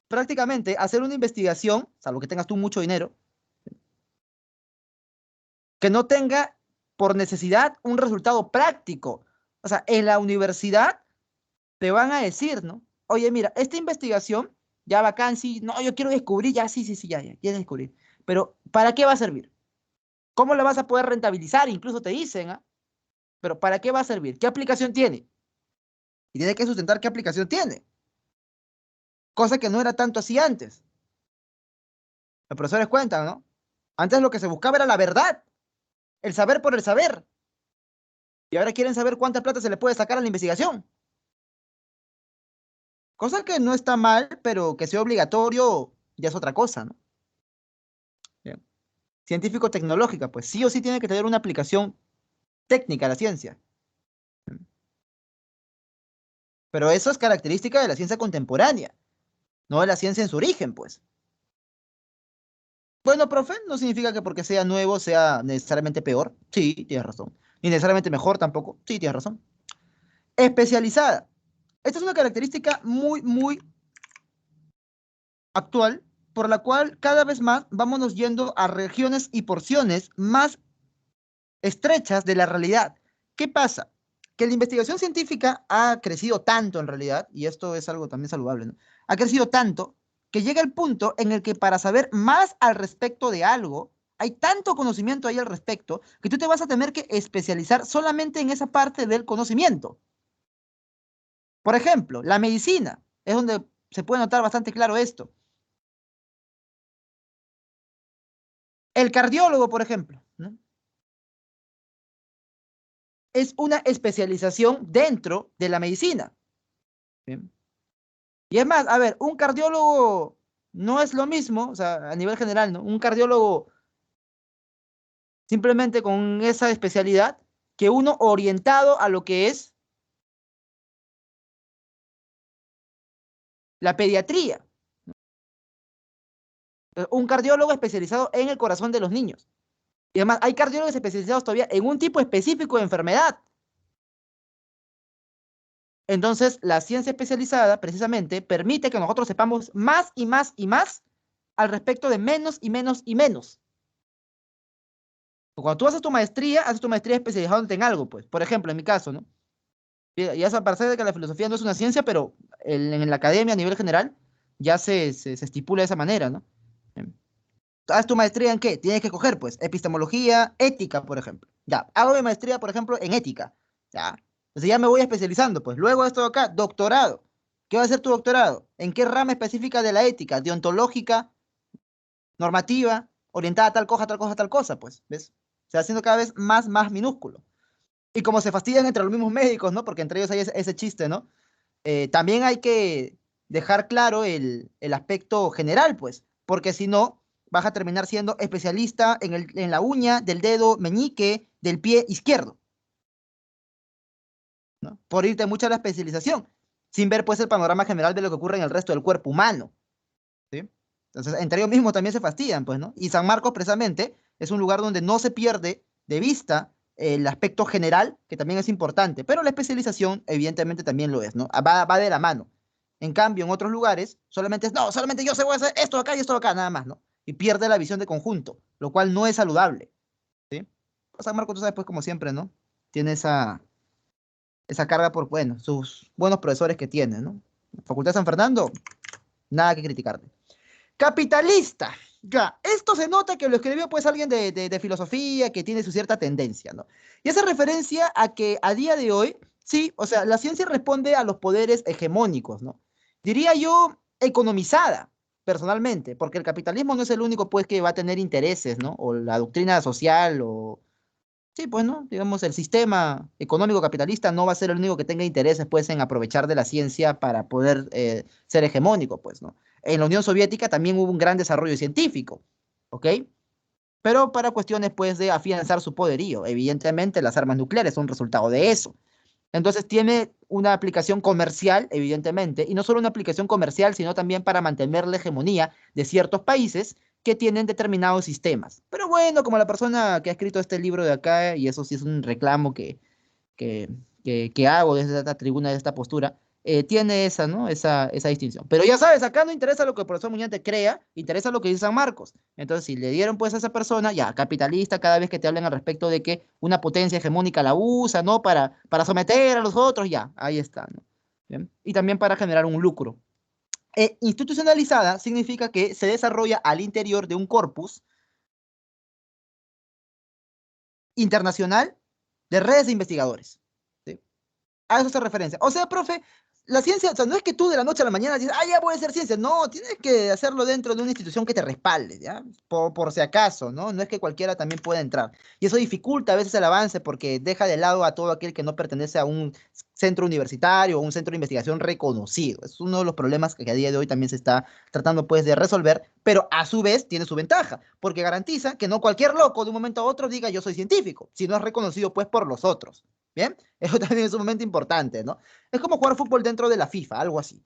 Speaker 1: prácticamente hacer una investigación, salvo que tengas tú mucho dinero, que no tenga por necesidad un resultado práctico. O sea, en la universidad te van a decir, ¿no? Oye, mira, esta investigación, ya bacán, sí, no, yo quiero descubrir, ya, sí, sí, sí, ya, quieres descubrir. Pero, ¿para qué va a servir? ¿Cómo la vas a poder rentabilizar? Incluso te dicen, ¿ah? Pero, ¿para qué va a servir? ¿Qué aplicación tiene? Y tiene que sustentar qué aplicación tiene. Cosa que no era tanto así antes. Los profesores cuentan, ¿no? Antes lo que se buscaba era la verdad, el saber por el saber. Y ahora quieren saber cuánta plata se le puede sacar a la investigación. Cosa que no está mal, pero que sea obligatorio ya es otra cosa, ¿no? Bien. Científico-tecnológica, pues sí o sí tiene que tener una aplicación técnica a la ciencia. Pero eso es característica de la ciencia contemporánea, no de la ciencia en su origen, pues. Bueno, profe, no significa que porque sea nuevo sea necesariamente peor. Sí, tienes razón. Ni necesariamente mejor tampoco. Sí, tienes razón. Especializada. Esta es una característica muy actual, por la cual cada vez más vámonos yendo a regiones y porciones más estrechas de la realidad. ¿Qué pasa? Que la investigación científica ha crecido tanto en realidad, y esto es algo también saludable, ¿no? Ha crecido tanto que llega el punto en el que para saber más al respecto de algo, hay tanto conocimiento ahí al respecto, que tú te vas a tener que especializar solamente en esa parte del conocimiento. Por ejemplo, la medicina, es donde se puede notar bastante claro esto. El cardiólogo, por ejemplo, ¿no? Es una especialización dentro de la medicina. ¿Bien? Y es más, a ver, un cardiólogo no es lo mismo, o sea, a nivel general, ¿no? Un cardiólogo simplemente con esa especialidad que uno orientado a lo que es la pediatría. Un cardiólogo especializado en el corazón de los niños. Y además, hay cardiólogos especializados todavía en un tipo específico de enfermedad. Entonces, la ciencia especializada precisamente permite que nosotros sepamos más y más y más al respecto de menos y menos y menos. Cuando tú haces tu maestría especializándote en algo, pues. Por ejemplo, en mi caso, ¿no? Y eso a pesar de que la filosofía no es una ciencia, pero en la academia a nivel general ya se estipula de esa manera, ¿no? Em, ¿Haz tu maestría en qué? Tienes que coger, pues, epistemología, ética, por ejemplo. Ya, hago mi maestría, por ejemplo, en ética. Ya. Entonces ya me voy especializando, pues. Luego de esto de acá, doctorado. ¿Qué va a ser tu doctorado? ¿En qué rama específica de la ética? Deontológica, normativa, orientada a tal cosa, tal cosa, tal cosa, pues, ¿ves? Se va haciendo cada vez más minúsculo. Y como se fastidian entre los mismos médicos, ¿no? Porque entre ellos hay ese chiste, ¿no? También hay que dejar claro el aspecto general, pues, porque si no, vas a terminar siendo especialista en la uña del dedo meñique del pie izquierdo, ¿no? Por irte mucho a la especialización, sin ver, pues, el panorama general de lo que ocurre en el resto del cuerpo humano, ¿sí? Entonces, entre ellos mismos también se fastidian, pues, ¿no? Y San Marcos, precisamente, es un lugar donde no se pierde de vista el aspecto general, que también es importante, pero la especialización evidentemente también lo es, ¿no? Va de la mano. En cambio, en otros lugares, solamente es, no, solamente yo sé voy a hacer esto acá y esto acá, nada más, ¿no? Y pierde la visión de conjunto, lo cual no es saludable, ¿sí? O sea, Marco, tú sabes, pues como siempre, ¿no? Tiene esa carga por, bueno, sus buenos profesores que tiene, ¿no? Facultad de San Fernando, nada que criticarte. Capitalista. Ya, esto se nota que lo escribió pues alguien de filosofía que tiene su cierta tendencia, ¿no? Y hace referencia a que a día de hoy, sí, o sea, la ciencia responde a los poderes hegemónicos, ¿no? Diría yo economizada, personalmente, porque el capitalismo no es el único pues que va a tener intereses, ¿no? O la doctrina social o sí, pues, ¿no? Digamos, el sistema económico capitalista no va a ser el único que tenga intereses, pues, en aprovechar de la ciencia para poder ser hegemónico, pues, ¿no? En la Unión Soviética también hubo un gran desarrollo científico, ¿ok? Pero para cuestiones, pues, de afianzar su poderío. Evidentemente, las armas nucleares son resultado de eso. Entonces, tiene una aplicación comercial, evidentemente, y no solo una aplicación comercial, sino también para mantener la hegemonía de ciertos países que tienen determinados sistemas. Pero bueno, como la persona que ha escrito este libro de acá, y eso sí es un reclamo que, que hago desde esta tribuna, de esta postura, tiene esa, ¿no? Esa distinción. Pero ya sabes, acá no interesa lo que el profesor Muñante crea, interesa lo que dice San Marcos. Entonces, si le dieron pues a esa persona, ya, capitalista, cada vez que te hablen al respecto de que una potencia hegemónica la usa, ¿no? Para someter a los otros, ya, ahí está, ¿no? ¿Bien? Y también para generar un lucro. Institucionalizada significa que se desarrolla al interior de un corpus internacional de redes de investigadores. ¿Sí? A eso se referencia. O sea, profe, la ciencia, o sea, no es que tú de la noche a la mañana dices, ah, ya voy a hacer ciencia. No, tienes que hacerlo dentro de una institución que te respalde, ¿ya? Por si acaso, ¿no? No es que cualquiera también pueda entrar. Y eso dificulta a veces el avance porque deja de lado a todo aquel que no pertenece a un centro universitario o un centro de investigación reconocido. Es uno de los problemas que a día de hoy también se está tratando, pues, de resolver, pero a su vez tiene su ventaja, porque garantiza que no cualquier loco de un momento a otro diga yo soy científico, si no es reconocido, pues, por los otros. ¿Bien? Eso también es un momento importante, ¿no? Es como jugar fútbol dentro de la FIFA, algo así.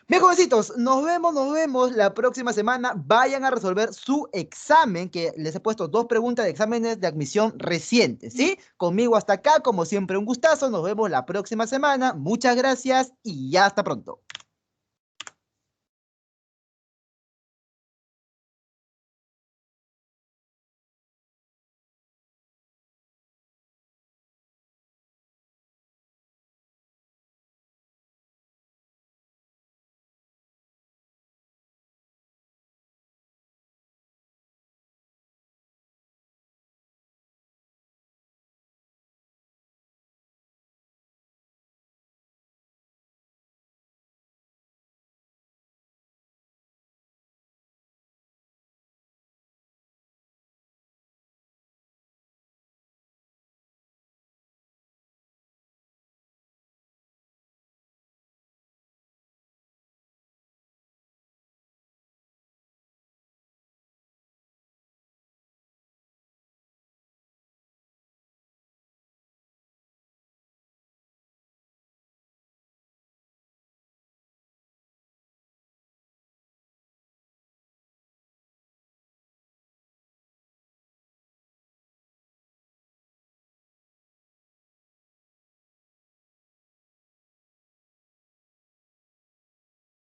Speaker 1: Bien, jovencitos, nos vemos la próxima semana. Vayan a resolver su examen, que les he puesto 2 preguntas de exámenes de admisión recientes, ¿sí? Conmigo hasta acá, como siempre, un gustazo. Nos vemos la próxima semana. Muchas gracias y ya hasta pronto.